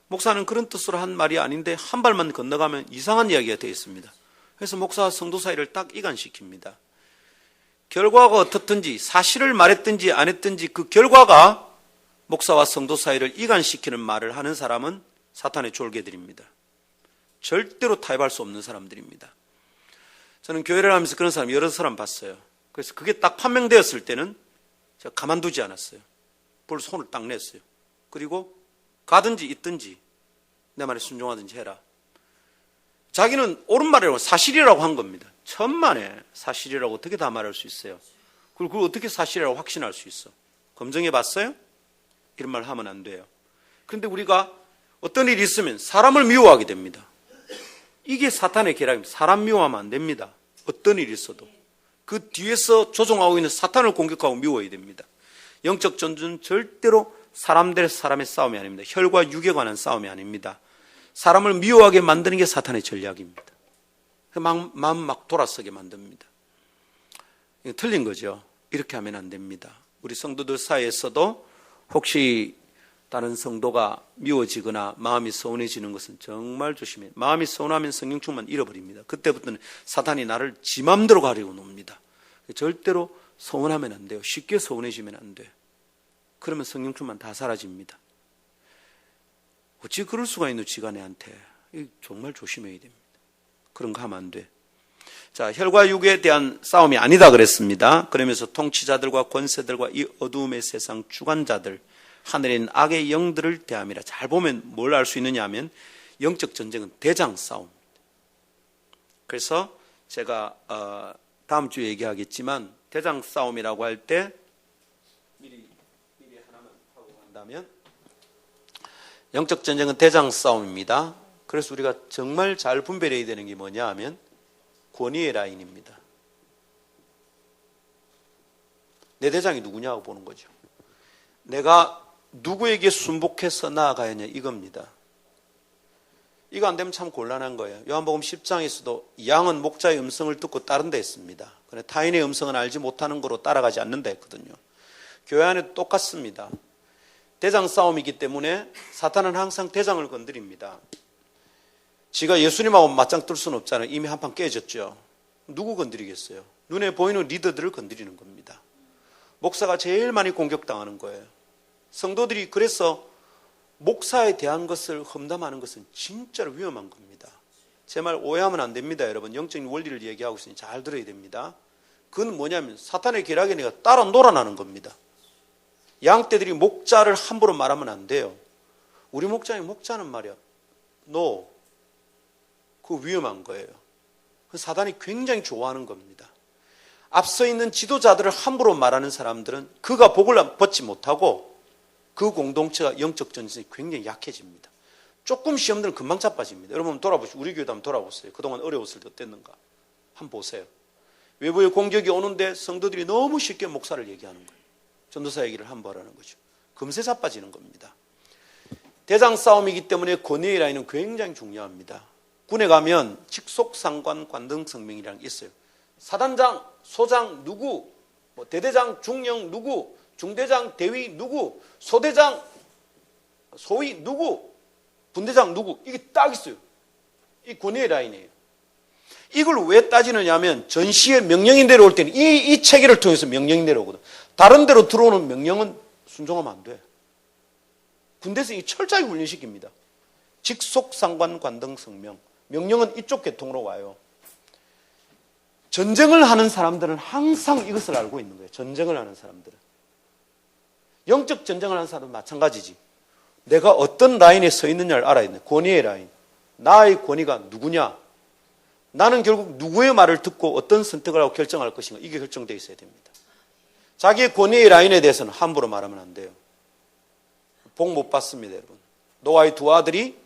목사는 그런 뜻으로 한 말이 아닌데 한 발만 건너가면 이상한 이야기가 되어 있습니다. 그래서 목사와 성도 사이를 딱 이간시킵니다. 결과가 어떻든지 사실을 말했든지 안 했든지 그 결과가 목사와 성도 사이를 이간시키는 말을 하는 사람은 사탄의 졸개들입니다. 절대로 타협할 수 없는 사람들입니다. 저는 교회를 하면서 그런 사람 여러 사람 봤어요. 그래서 그게 딱 판명되었을 때는 제가 가만두지 않았어요. 볼 손을 딱 냈어요. 그리고 가든지 있든지 내 말에 순종하든지 해라. 자기는 옳은 말이라고 사실이라고 한 겁니다. 천만에 사실이라고 어떻게 다 말할 수 있어요? 그리고 그걸 어떻게 사실이라고 확신할 수 있어? 검증해 봤어요? 이런 말 하면 안 돼요. 그런데 우리가 어떤 일이 있으면 사람을 미워하게 됩니다. 이게 사탄의 계략입니다. 사람 미워하면 안 됩니다. 어떤 일이 있어도. 그 뒤에서 조종하고 있는 사탄을 공격하고 미워야 됩니다. 영적 전투는 절대로 사람 대 사람의 싸움이 아닙니다. 혈과 육에 관한 싸움이 아닙니다. 사람을 미워하게 만드는 게 사탄의 전략입니다. 마음 막 돌아서게 만듭니다. 이거 틀린 거죠. 이렇게 하면 안 됩니다. 우리 성도들 사이에서도 혹시 다른 성도가 미워지거나 마음이 서운해지는 것은 정말 조심해요. 마음이 서운하면 성령 충만 잃어버립니다. 그때부터는 사탄이 나를 지 맘대로 가려고 놉니다. 절대로 서운하면 안 돼요. 쉽게 서운해지면 안 돼요. 그러면 성령 충만 다 사라집니다. 어찌 그럴 수가 있노 지간애한테. 정말 조심해야 됩니다. 그런 거 하면 안 돼. 자, 혈과 육에 대한 싸움이 아니다 그랬습니다. 그러면서 통치자들과 권세들과 이 어두움의 세상 주관자들, 하늘에 있는 악의 영들을 대함이라. 잘 보면 뭘 알 수 있느냐 하면 영적 전쟁은 대장 싸움입니다. 그래서 제가 다음 주에 얘기하겠지만 대장 싸움이라고 할 때 미리 하나만 하고 간다면 영적 전쟁은 대장 싸움입니다. 그래서 우리가 정말 잘 분별해야 되는 게 뭐냐 하면 권위의 라인입니다. 내 대장이 누구냐고 보는 거죠. 내가 누구에게 순복해서 나아가야 하냐 이겁니다. 이거 안 되면 참 곤란한 거예요. 요한복음 10장에서도 양은 목자의 음성을 듣고 따른다 했습니다. 그런데 타인의 음성은 알지 못하는 거로 따라가지 않는다 했거든요. 교회 안에도 똑같습니다. 대장 싸움이기 때문에 사탄은 항상 대장을 건드립니다. 지가 예수님하고 맞짱 뜰 수는 없잖아요. 이미 한판 깨졌죠. 누구 건드리겠어요? 눈에 보이는 리더들을 건드리는 겁니다. 목사가 제일 많이 공격당하는 거예요. 성도들이 그래서 목사에 대한 것을 험담하는 것은 진짜로 위험한 겁니다. 제 말 오해하면 안 됩니다. 여러분, 영적인 원리를 얘기하고 있으니 잘 들어야 됩니다. 그건 뭐냐면 사탄의 계략에 내가 따라 놀아나는 겁니다. 양떼들이 목자를 함부로 말하면 안 돼요. 우리 목자는 말이야. No. 그거 위험한 거예요. 사단이 굉장히 좋아하는 겁니다. 앞서 있는 지도자들을 함부로 말하는 사람들은 그가 복을 받지 못하고 그 공동체가 영적 전쟁이 굉장히 약해집니다. 조금 시험들은 금방 자빠집니다. 여러분 돌아보시죠. 우리 교회도 한번 돌아보세요. 그동안 어려웠을 때 어땠는가 한번 보세요. 외부의 공격이 오는데 성도들이 너무 쉽게 목사를 얘기하는 거예요. 전도사 얘기를 함부로 하는 거죠. 금세 자빠지는 겁니다. 대장 싸움이기 때문에 권위의 라인은 굉장히 중요합니다. 군에 가면 직속상관 관등성명이라는 게 있어요. 사단장, 소장 누구, 대대장, 중령 누구, 중대장, 대위 누구, 소대장, 소위 누구, 분대장 누구, 이게 딱 있어요. 이 권위의 라인이에요. 이걸 왜 따지느냐 하면 전시의 명령이 내려올 때는 이 체계를 통해서 명령이 내려오거든. 다른 데로 들어오는 명령은 순종하면 안 돼. 군대에서 이 철저하게 훈련시킵니다. 직속상관 관등성명. 명령은 이쪽 계통으로 와요. 전쟁을 하는 사람들은 항상 이것을 알고 있는 거예요. 전쟁을 하는 사람들은. 영적 전쟁을 하는 사람은 마찬가지지. 내가 어떤 라인에 서 있느냐를 알아야 돼. 권위의 라인. 나의 권위가 누구냐? 나는 결국 누구의 말을 듣고 어떤 선택을 하고 결정할 것인가? 이게 결정되어 있어야 됩니다. 자기의 권위의 라인에 대해서는 함부로 말하면 안 돼요. 복 못 받습니다, 여러분. 노아의 두 아들이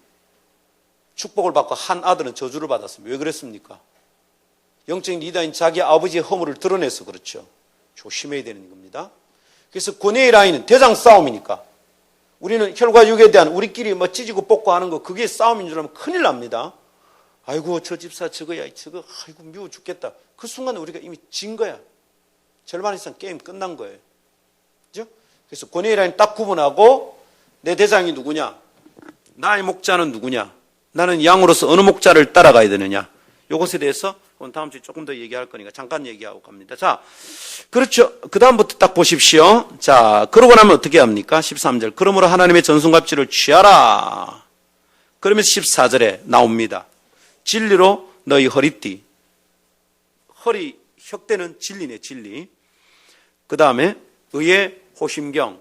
축복을 받고 한 아들은 저주를 받았습니다. 왜 그랬습니까? 영적인 리더인 자기 아버지의 허물을 드러내서 그렇죠. 조심해야 되는 겁니다. 그래서 권위의 라인은 대장 싸움이니까 우리는 혈과 육에 대한 우리끼리 찢고 뽑고 하는 거 그게 싸움인 줄 알면 큰일 납니다. 아이고 저 집사 저거야 저거 아이고 미워 죽겠다. 그 순간에 우리가 이미 진 거야. 절반 이상 게임 끝난 거예요. 그죠? 그래서 권위의 라인 딱 구분하고 내 대장이 누구냐? 나의 목자는 누구냐? 나는 양으로서 어느 목자를 따라가야 되느냐? 이것에 대해서 다음 주에 조금 더 얘기할 거니까 잠깐 얘기하고 갑니다. 자, 그렇죠. 그 다음부터 딱 보십시오. 자, 그러고 나면 어떻게 합니까? 13절. 그러므로 하나님의 전순갑주를 취하라. 그러면서 14절에 나옵니다. 진리로 너희 허리띠. 허리, 혁대는 진리네, 진리. 그 다음에 의의 호심경.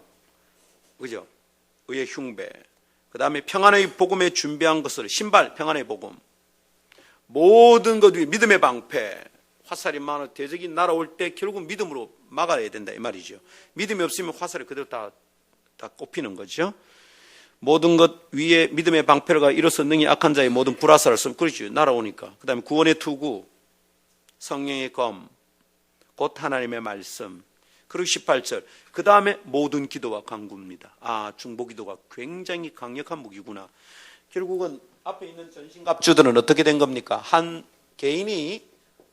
그죠? 의의 흉배. 그 다음에 평안의 복음에 준비한 것을 신발, 평안의 복음. 모든 것 위에 믿음의 방패. 화살이 많아 대적이 날아올 때 결국 믿음으로 막아야 된다 이 말이죠. 믿음이 없으면 화살이 그대로 다 꼽히는 거죠. 모든 것 위에 믿음의 방패가 일어서 능히 악한 자의 모든 불화살을 쏘면 그렇죠. 날아오니까. 그 다음에 구원의 투구, 성령의 검, 곧 하나님의 말씀. 그리고 18절. 그 다음에 모든 기도와 간구입니다. 아, 중보기도가 굉장히 강력한 무기구나. 결국은 앞에 있는 전신갑주들은 어떻게 된 겁니까? 한 개인이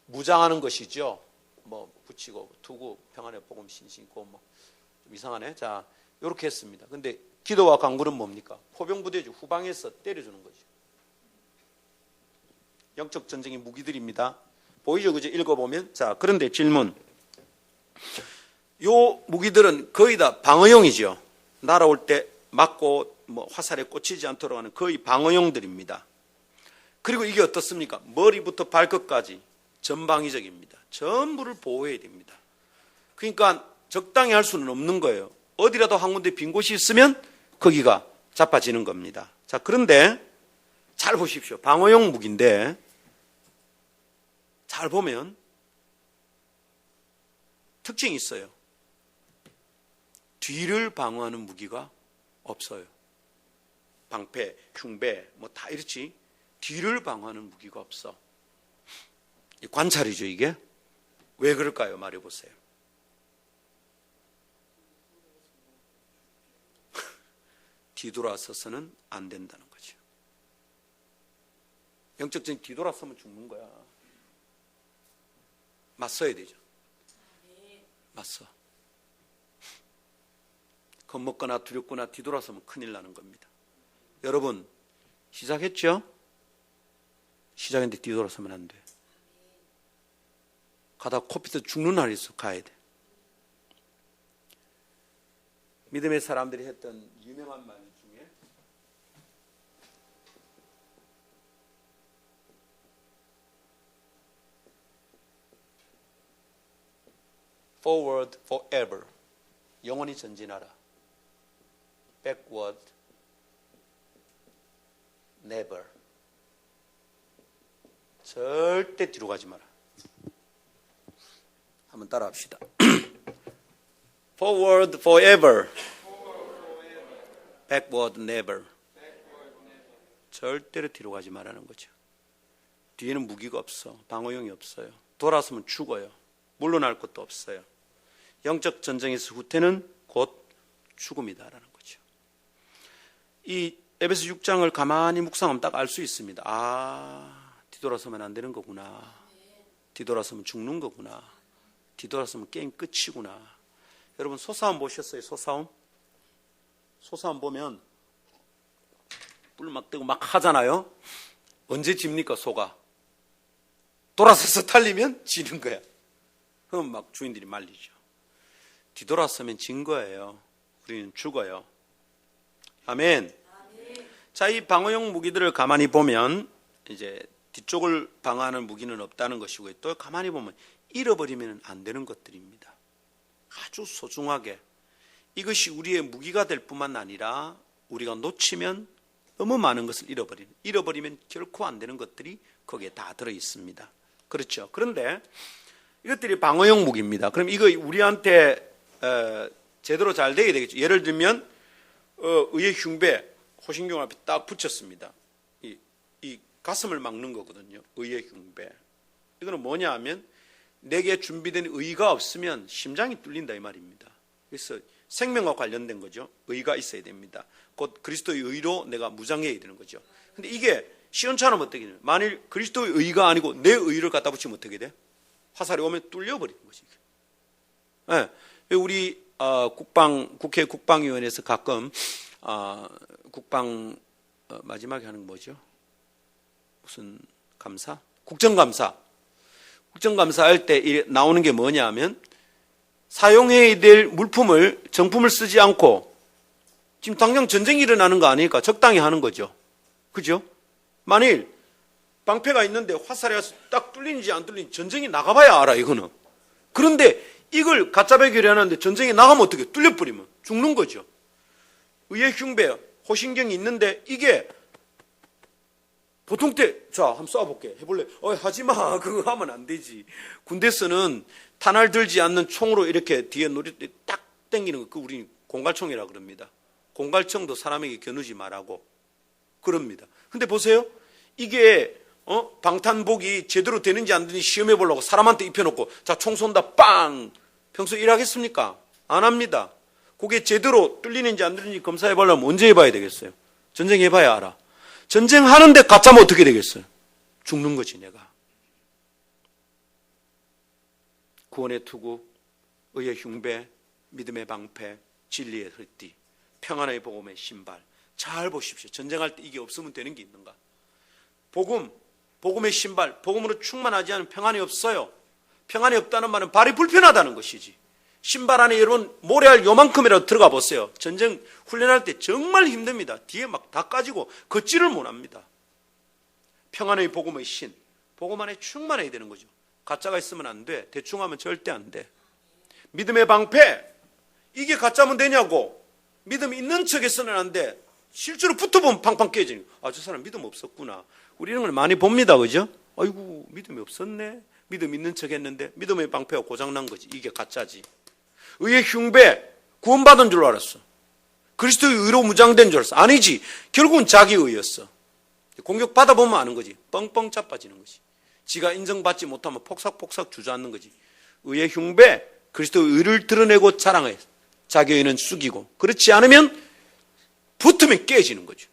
무장하는 것이죠. 뭐 붙이고 투구, 평안의 복음, 신신 있고 뭐 좀 이상하네. 자, 이렇게 했습니다. 근데 기도와 간구는 뭡니까? 포병부대죠. 후방에서 때려주는 거죠. 영적 전쟁의 무기들입니다. 보이죠? 그죠? 읽어보면. 자, 그런데 질문. 요 무기들은 거의 다 방어용이죠. 날아올 때 맞고 화살에 꽂히지 않도록 하는 거의 방어용들입니다. 그리고 이게 어떻습니까? 머리부터 발끝까지 전방위적입니다. 전부를 보호해야 됩니다. 그러니까 적당히 할 수는 없는 거예요. 어디라도 한 군데 빈 곳이 있으면 거기가 자빠지는 겁니다. 자, 그런데 잘 보십시오. 방어용 무기인데 잘 보면 특징이 있어요. 뒤를 방어하는 무기가 없어요. 방패, 흉배 뭐 다 이렇지 뒤를 방어하는 무기가 없어. 관찰이죠 이게. 왜 그럴까요? 말해보세요. 뒤돌아서서는 안 된다는 거죠. 영적적인 뒤돌아서면 죽는 거야. 맞서야 되죠. 맞서. 겁먹거나 두렵거나 뒤돌아서면 큰일 나는 겁니다. 여러분 시작했죠? 시작했는데 뒤돌아서면 안 돼. 가다가 코피도 죽는 날이 있어. 가야 돼. 믿음의 사람들이 했던 유명한 말 중에 Forward forever. 영원히 전진하라. Backward never. 절대 뒤로 가지 마라. 한번 따라 합시다. Forward forever. Backward never. 절대로 뒤로 가지 말라는 거죠. 뒤에는 무기가 없어. 방어용이 없어요. 돌아서면 죽어요. 물러날 것도 없어요. 영적 전쟁에서 후퇴는 곧 죽음이다라는 거죠. 이 에베소 6장을 가만히 묵상하면 딱 알 수 있습니다. 아, 뒤돌아서면 안 되는 거구나. 뒤돌아서면 죽는 거구나. 뒤돌아서면 게임 끝이구나. 여러분 소싸움 보셨어요? 소싸움? 소싸움 보면 뿔 막 뜨고 막 하잖아요. 언제 집니까 소가? 돌아서서 달리면 지는 거야. 그럼 막 주인들이 말리죠. 뒤돌아서면 진 거예요. 우리는 죽어요. 아멘. 자, 이 방어용 무기들을 가만히 보면 이제 뒤쪽을 방어하는 무기는 없다는 것이고요. 또 가만히 보면 잃어버리면 안 되는 것들입니다. 아주 소중하게 이것이 우리의 무기가 될 뿐만 아니라 우리가 놓치면 너무 많은 것을 잃어버리면 결코 안 되는 것들이 거기에 다 들어 있습니다. 그렇죠. 그런데 이것들이 방어용 무기입니다. 그럼 이거 우리한테 제대로 잘 되어야 되겠죠. 예를 들면 의의 흉배 호신경 앞에 딱 붙였습니다. 이 가슴을 막는 거거든요. 의의 흉배. 이거는 뭐냐 하면 내게 준비된 의가 없으면 심장이 뚫린다 이 말입니다. 그래서 생명과 관련된 거죠. 의가 있어야 됩니다. 곧 그리스도의 의로 내가 무장해야 되는 거죠. 근데 이게 시원찮으면 어떻게 돼요? 만일 그리스도의 의가 아니고 내 의를 갖다 붙이면 어떻게 돼? 화살이 오면 뚫려버리는 거지. 네. 우리 국회 국방위원회에서 가끔 국방 마지막에 하는 거 뭐죠? 무슨 감사? 국정감사 할 때 나오는 게 뭐냐 하면 사용해야 될 물품을 정품을 쓰지 않고 지금 당장 전쟁이 일어나는 거 아니니까 적당히 하는 거죠. 그죠? 만일 방패가 있는데 화살이 와서 딱 뚫리는지 안 뚫리는지 전쟁이 나가봐야 알아 이거는. 그런데 이걸 가짜 배결이 하는데 전쟁에 나가면 어떻게 뚫려버리면 죽는 거죠. 의의 흉배, 호신경이 있는데 이게 보통 때 자 한번 쏴볼게 해볼래? 하지마 그거 하면 안 되지. 군대에서는 탄알 들지 않는 총으로 이렇게 뒤에 노리대 딱 당기는 거 그 우리 공갈총이라 그럽니다. 공갈총도 사람에게 겨누지 말라고 그럽니다. 근데 보세요. 이게 방탄복이 제대로 되는지 안 되는지 시험해 보려고 사람한테 입혀놓고 자 총 쏜다 빵 평소에 일하겠습니까? 안 합니다. 그게 제대로 뚫리는지 안 뚫리는지 검사해 보려면 언제 해봐야 되겠어요? 전쟁 해봐야 알아. 전쟁하는데 가짜면 어떻게 되겠어요? 죽는 거지 내가. 구원의 투구, 의의 흉배, 믿음의 방패, 진리의 흑띠 평안의 복음의 신발. 잘 보십시오. 전쟁할 때 이게 없으면 되는 게 있는가? 복음의 신발, 복음으로 충만하지 않은 평안이 없어요. 평안이 없다는 말은 발이 불편하다는 것이지. 신발 안에 여러분 모래알 요만큼이라도 들어가 보세요. 전쟁 훈련할 때 정말 힘듭니다. 뒤에 막 다 까지고 걷지를 못합니다. 평안의 복음의 신, 복음 안에 충만해야 되는 거죠. 가짜가 있으면 안 돼. 대충 하면 절대 안 돼. 믿음의 방패, 이게 가짜면 되냐고. 믿음 있는 척해서는 안 돼. 실제로 붙어보면 팡팡 깨지는 거예요. 아, 저 사람 믿음 없었구나. 우리 이런 걸 많이 봅니다. 그죠? 아이고, 믿음이 없었네. 믿음 있는 척 했는데 믿음의 방패가 고장난 거지. 이게 가짜지. 의의 흉배, 구원받은 줄 알았어. 그리스도의 의로 무장된 줄 알았어. 아니지. 결국은 자기 의였어. 공격 받아보면 아는 거지. 뻥뻥 자빠지는 거지. 지가 인정받지 못하면 폭삭폭삭 주저앉는 거지. 의의 흉배, 그리스도의 의를 드러내고 자랑해. 자기 의는 숙이고. 그렇지 않으면 붙으면 깨지는 거죠.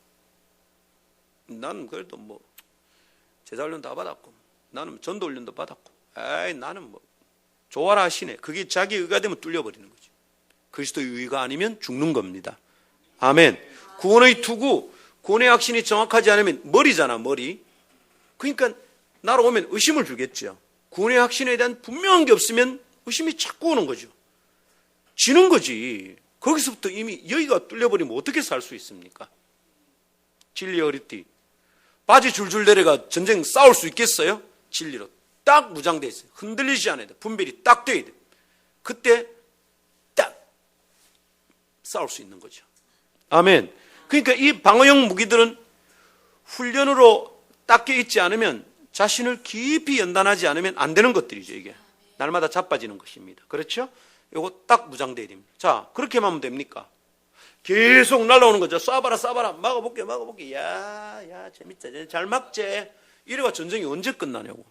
나는 그래도 뭐 제자 훈련 다 받았고, 나는 전도 훈련도 받았고, 에이 나는 뭐 좋아라 하시네. 그게 자기 의가 되면 뚫려버리는 거죠. 그리스도의 의가 아니면 죽는 겁니다. 아멘. 구원의 투구, 구원의 확신이 정확하지 않으면 머리잖아, 머리. 그러니까 나로 오면 의심을 주겠죠. 구원의 확신에 대한 분명한 게 없으면 의심이 자꾸 오는 거죠. 지는 거지. 거기서부터 이미 여기가 뚫려버리면 어떻게 살 수 있습니까? 진리의 허리띠. 바지 줄줄 내려가 전쟁 싸울 수 있겠어요? 진리로 딱 무장되어 있어요. 흔들리지 않아야 돼. 분별이 딱 돼야 돼. 그때 딱 싸울 수 있는 거죠. 아멘. 그러니까 이 방어용 무기들은 훈련으로 닦여 있지 않으면, 자신을 깊이 연단하지 않으면 안 되는 것들이죠. 이게 날마다 자빠지는 것입니다. 그렇죠? 이거 딱 무장돼야 됩니다. 자, 그렇게만 하면 됩니까? 계속 날라오는 거죠. 쏴봐라 막아볼게. 야 재밌다, 잘 막지. 이래가 전쟁이 언제 끝나냐고.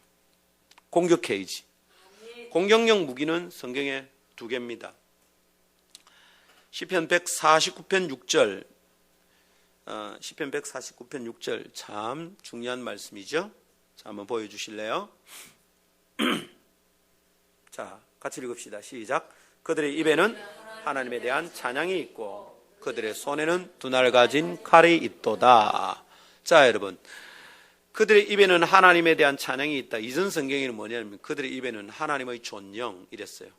공격해야지. 공격용 무기는 성경에 2개입니다. 시편 149편 6절, 시편 149편 6절 참 중요한 말씀이죠. 자, 한번 보여주실래요? 자, 같이 읽읍시다. 시작. 그들의 입에는 하나님에 대한 찬양이 있고 그들의 손에는 두날 가진 칼이 있도다. 자, 여러분, 그들의 입에는 하나님에 대한 찬양이 있다. 이전 성경에는 뭐냐면 그들의 입에는 하나님의 존영 이랬어요.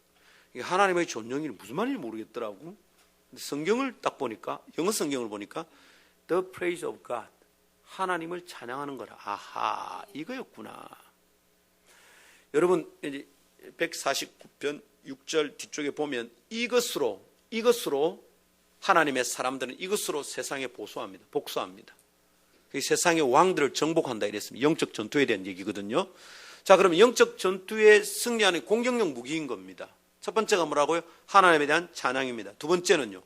하나님의 존영이 무슨 말인지 모르겠더라고. 근데 성경을 딱 보니까, 영어 성경을 보니까 The praise of God, 하나님을 찬양하는 거라. 아하, 이거였구나. 여러분, 이제 149편 6절 뒤쪽에 보면 이것으로 하나님의 사람들은 이것으로 세상에 복수합니다. 세상의 왕들을 정복한다 이랬습니다. 영적 전투에 대한 얘기거든요. 자, 그러면 영적 전투에 승리하는 공격용 무기인 겁니다. 첫 번째가 뭐라고요? 하나님에 대한 찬양입니다. 두 번째는요,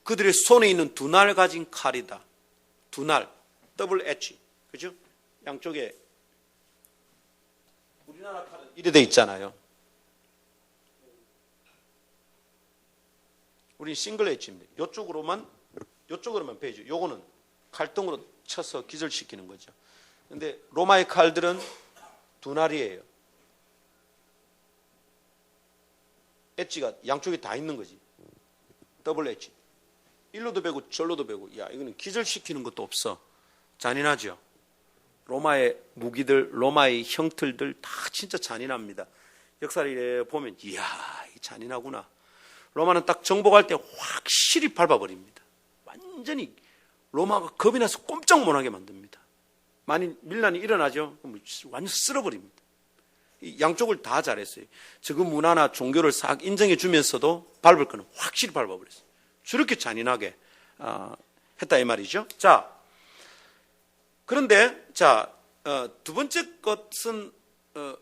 그들의 손에 있는 두날 가진 칼이다. 두날, 더블 엣지, 그죠? 양쪽에 우리나라 칼은 이래 돼 있잖아요. 우리 싱글 엣지입니다. 이쪽으로만 베이죠. 요거는 칼등으로 쳐서 기절시키는 거죠. 근데 로마의 칼들은 두날이에요. 엣지가 양쪽에 다 있는 거지. 더블 엣지. 일로도 베고 절로도 베고. 야, 이거는 기절시키는 것도 없어. 잔인하죠. 로마의 무기들, 로마의 형틀들 다 진짜 잔인합니다. 역사를 이래 보면 이야, 잔인하구나. 로마는 딱 정복할 때 확실히 밟아버립니다. 완전히 로마가 겁이 나서 꼼짝 못하게 만듭니다. 만일 밀란이 일어나죠, 그럼 완전 쓸어버립니다. 양쪽을 다 잘했어요. 저그 문화나 종교를 싹 인정해 주면서도 밟을 거는 확실히 밟아버렸어요. 저렇게 잔인하게 했다 이 말이죠. 자, 그런데 두 번째 것은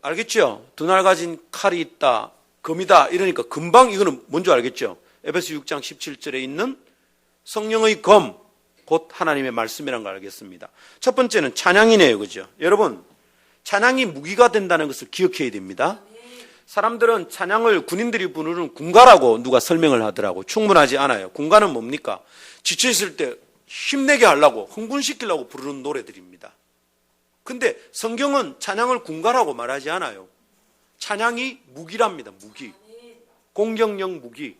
알겠죠? 두날 가진 칼이 있다, 검이다 이러니까 금방 이거는 뭔지 알겠죠? 에베소 6장 17절에 있는 성령의 검, 곧 하나님의 말씀이라는 걸 알겠습니다. 첫 번째는 찬양이네요. 그죠? 여러분, 찬양이 무기가 된다는 것을 기억해야 됩니다. 사람들은 찬양을 군인들이 부르는 군가라고 누가 설명을 하더라고. 충분하지 않아요. 군가는 뭡니까? 지쳐있을 때 힘내게 하려고, 흥분시키려고 부르는 노래들입니다. 근데 성경은 찬양을 군가라고 말하지 않아요. 찬양이 무기랍니다. 무기. 공격용 무기.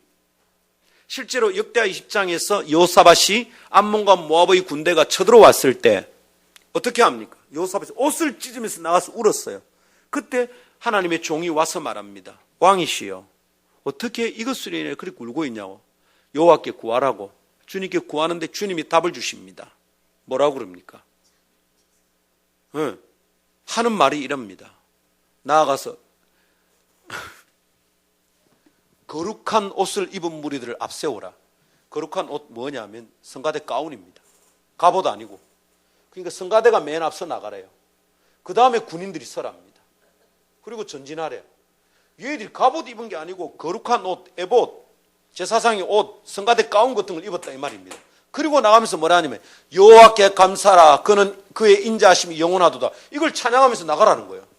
실제로 역대하 20장에서 여호사밧이 암몬과 모압의 군대가 쳐들어왔을 때 어떻게 합니까? 여호사밧이 옷을 찢으면서 나가서 울었어요. 그때 하나님의 종이 와서 말합니다. 왕이시여, 어떻게 이것으로 인해 그렇게 울고 있냐고. 여호와께 구하라고. 주님께 구하는데 주님이 답을 주십니다. 뭐라고 그럽니까? 하는 말이 이럽니다. 나아가서 거룩한 옷을 입은 무리들을 앞세우라. 거룩한 옷 뭐냐면 성가대 가운입니다. 갑옷 아니고. 그러니까 성가대가 맨 앞서 나가래요. 그 다음에 군인들이 서랍니다. 그리고 전진하래요. 얘들이 갑옷 입은 게 아니고 거룩한 옷, 에봇, 제사장의 옷, 성가대 가운 같은 걸 입었다 이 말입니다. 그리고 나가면서 뭐라 하냐면 여호와께 감사라, 그는 그의 인자하심이 영원하도다. 이걸 찬양하면서 나가라는 거예요.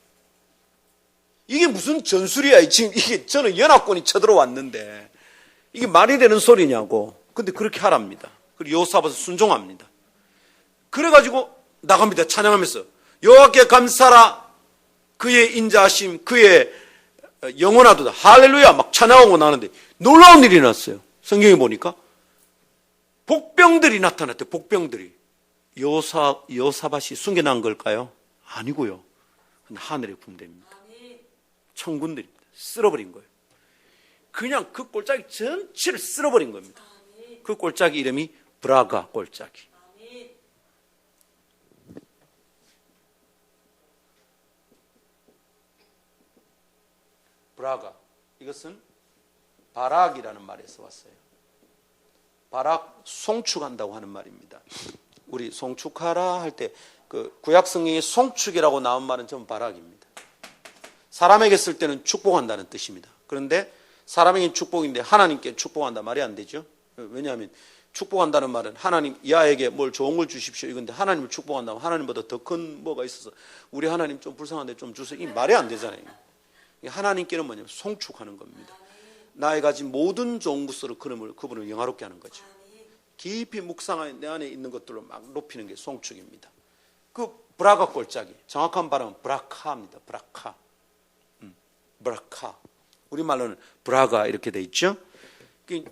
이게 무슨 전술이야. 지금 이게 저는 연합군이 쳐들어왔는데 이게 말이 되는 소리냐고. 근데 그렇게 하랍니다. 그리고 여호사밧은 순종합니다. 그래가지고 나갑니다. 찬양하면서 여호와께 감사라, 그의 인자하심, 그의 영원하도다. 할렐루야 막 찬양하고 나는데 놀라운 일이 났어요. 성경에 보니까 복병들이 나타났대요. 복병들이. 여호사밧이 숨겨난 걸까요? 아니고요. 하늘의 군대입니다. 천군들입니다. 쓸어버린 거예요. 그냥 그 골짜기 전체를 쓸어버린 겁니다. 그 골짜기 이름이 브라가 골짜기. 브라가, 이것은 바락이라는 말에서 왔어요. 바락, 송축한다고 하는 말입니다. 우리 송축하라 할 때 그 구약 성경에 송축이라고 나온 말은 전부 바락입니다. 사람에게 쓸 때는 축복한다는 뜻입니다. 그런데 사람에게 축복인데 하나님께 축복한다 말이 안 되죠. 왜냐하면 축복한다는 말은 하나님 이 아이에게 뭘 좋은 걸 주십시오 이건데 하나님을 축복한다면 하나님보다 더 큰 뭐가 있어서 우리 하나님 좀 불쌍한데 좀 주세요. 이 말이 안 되잖아요. 하나님께는 뭐냐면 송축하는 겁니다. 나의 가진 모든 좋은 것으로 그분을 영화롭게 하는 거죠. 깊이 묵상하여 내 안에 있는 것들로 막 높이는 게 송축입니다. 그 브라가 골짜기, 정확한 발음은 브라카입니다. 브라카. 브라카. 우리말로는 브라가 이렇게 돼 있죠.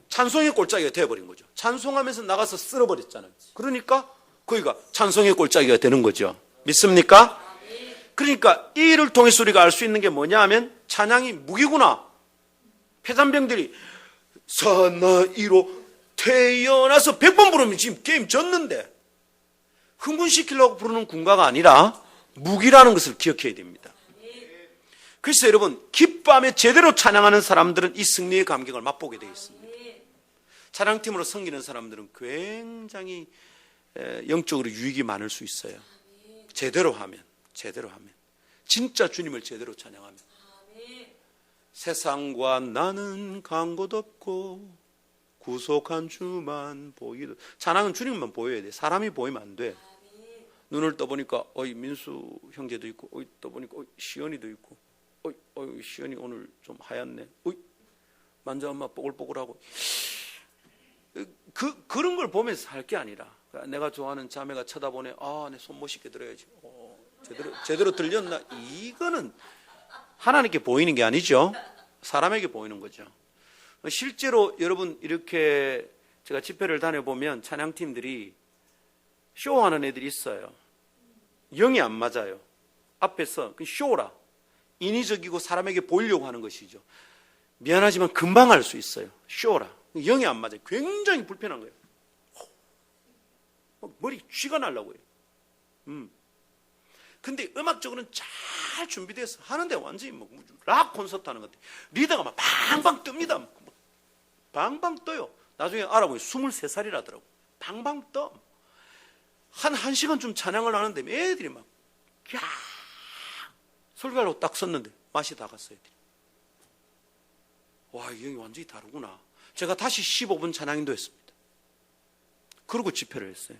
찬송의 골짜기가 되어버린 거죠. 찬송하면서 나가서 쓸어버렸잖아요. 그러니까 거기가 찬송의 골짜기가 되는 거죠. 믿습니까? 그러니까 이 일을 통해서 우리가 알 수 있는 게 뭐냐 하면 찬양이 무기구나. 패잔병들이 사나이로 태어나서 100번 부르면 지금 게임 졌는데 흥분시키려고 부르는 군가가 아니라 무기라는 것을 기억해야 됩니다. 그래서 여러분 기쁨에 제대로 찬양하는 사람들은 이 승리의 감격을 맛보게 되어 있습니다. 찬양팀으로 섬기는 사람들은 굉장히 영적으로 유익이 많을 수 있어요. 제대로 하면 진짜 주님을 제대로 찬양하면. 세상과 나는 간 곳 없고 구속한 주만 보이도. 찬양은 주님만 보여야 돼. 사람이 보이면 안 돼. 눈을 떠보니까 어이 민수 형제도 있고 어이 떠보니까 어이 시연이도 있고 어이 시연이 오늘 좀 하얗네. 어이 만져 엄마 뽀글뽀글하고. 그런 걸 보면서 살 게 아니라 내가 좋아하는 자매가 쳐다보네. 아, 내 손 멋있게 들어야지. 제대로 들렸나? 이거는 하나님께 보이는 게 아니죠. 사람에게 보이는 거죠. 실제로 여러분 이렇게 제가 집회를 다녀보면 찬양팀들이 쇼하는 애들이 있어요. 영이 안 맞아요. 앞에서 그 쇼라. 인위적이고 사람에게 보이려고 하는 것이죠. 미안하지만 금방 알 수 있어요. 쇼라. 영이 안 맞아요. 굉장히 불편한 거예요. 머리 쥐가 날라고 해요. 근데 음악적으로는 잘 준비돼서 하는데 완전히 락 콘서트 하는 것 같아요. 리더가 막 방방 뜹니다. 방방 떠요. 나중에 알아보니 23살이라더라고. 방방 떠. 한 1시간쯤 찬양을 하는데 애들이 막 야 설교하려고 딱 섰는데 맛이 다 갔어요. 애들이. 와, 이 형이 완전히 다르구나. 제가 다시 15분 찬양인도 했습니다. 그러고 집회를 했어요.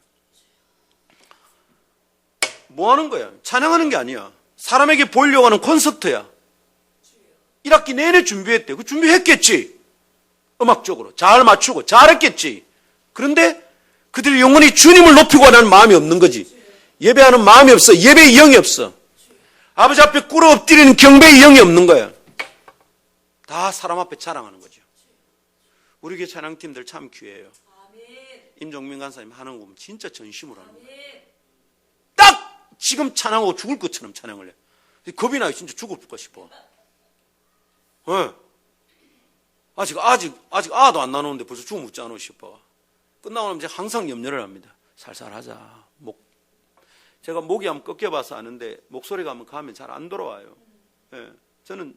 뭐 하는 거야? 찬양하는 게 아니야. 사람에게 보이려고 하는 콘서트야. 1학기 내내 준비했대. 그 준비했겠지. 음악적으로. 잘 맞추고 잘했겠지. 그런데 그들이 영원히 주님을 높이고 하는 마음이 없는 거지. 예배하는 마음이 없어. 예배의 영이 없어. 아버지 앞에 꿇어 엎드리는 경배의 영이 없는 거야. 다 사람 앞에 자랑하는 거죠. 우리 교회 찬양팀들 참 귀해요. 임종민 간사님 하는 거 보면 진짜 전심으로 하는 거예요. 딱 지금 찬양하고 죽을 것처럼 찬양을 해. 겁이 나요. 진짜 죽을까 싶어. 네. 아직 아도 안 나누는데 벌써 죽으면 웃지 않으 싶어. 끝나고 나면 제가 항상 염려를 합니다. 살살하자. 제가 목이 한번 꺾여봐서 아는데 목소리가 한번 가면 잘 안 돌아와요. 네. 저는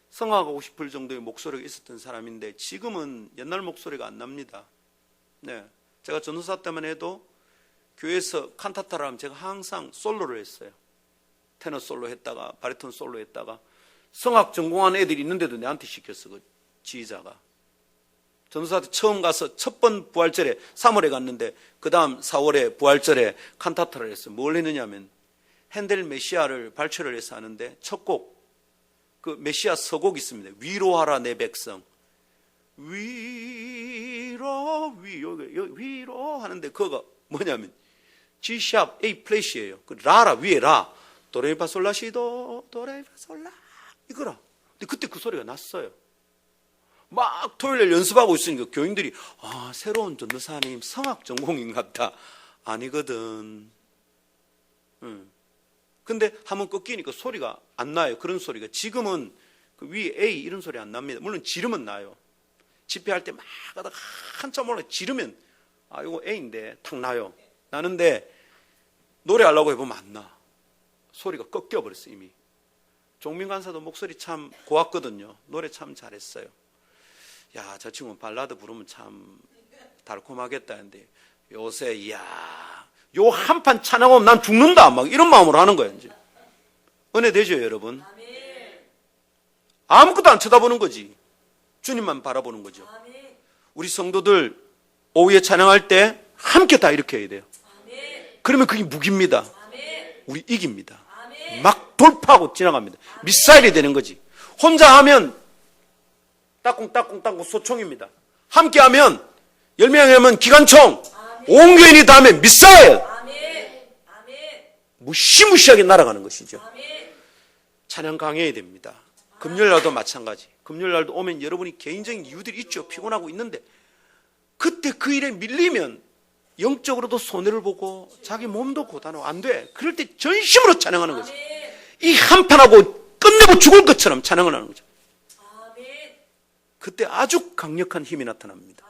성악하고 싶을 정도의 목소리가 있었던 사람인데 지금은 옛날 목소리가 안 납니다. 네. 제가 전도사 때만 해도 교회에서 칸타타를 하면 제가 항상 솔로를 했어요. 테너 솔로 했다가 바리톤 솔로 했다가 성악 전공한 애들이 있는데도 내한테 시켰어. 그 지휘자가. 전도사 때 처음 가서 첫 번 부활절에 3월에 갔는데 그 다음 4월에 부활절에 칸타타를 했어요. 뭘 했느냐면 핸델 메시아를 발표를 해서 하는데 첫 곡, 그 메시아 서곡 있습니다. 위로하라 내 백성. 위로 하는데 그거가 뭐냐면 G샵 A 플래시예요. 그 라라 위에 라 도레미파솔라시도 도레미파솔라 이거라. 근데 그때 그 소리가 났어요. 막 토요일에 연습하고 있으니까 교인들이 새로운 전도사님 성악 전공인갑다. 아니거든. 근데 한번 꺾이니까 소리가 안 나요. 그런 소리가. 지금은 그 위에 A 이런 소리 안 납니다. 물론 지르면 나요. 집회할 때 막 하다가 한참 올라 지르면 이거 A인데 탁 나요. 나는데 노래하려고 해보면 안 나. 소리가 꺾여버렸어 이미. 종민 간사도 목소리 참 고왔거든요. 노래 참 잘했어요. 야, 저 친구는 발라드 부르면 참 달콤하겠다 했는데 요새 요 한 판 찬양하면 난 죽는다 막 이런 마음으로 하는 거예요. 이제 은혜 되죠 여러분? 아무것도 안 쳐다보는 거지. 주님만 바라보는 거죠. 우리 성도들 오후에 찬양할 때 함께 다 이렇게 해야 돼요. 그러면 그게 무기입니다. 우리 이깁니다. 막 돌파하고 지나갑니다. 미사일이 되는 거지. 혼자 하면 따꿍따꿍따꿍 소총입니다. 함께 하면 10명이 하면 기관총, 온 교인이 다 하면 미사일. 무시무시하게 날아가는 것이죠. 찬양 강해야 됩니다. 금요일날도 마찬가지. 금요일날도 오면 여러분이 개인적인 이유들이 있죠. 피곤하고 있는데 그때 그 일에 밀리면 영적으로도 손해를 보고 자기 몸도 고단하고 안 돼. 그럴 때 전심으로 찬양하는 거죠. 이 한판하고 끝내고 죽을 것처럼 찬양을 하는 거죠. 그때 아주 강력한 힘이 나타납니다.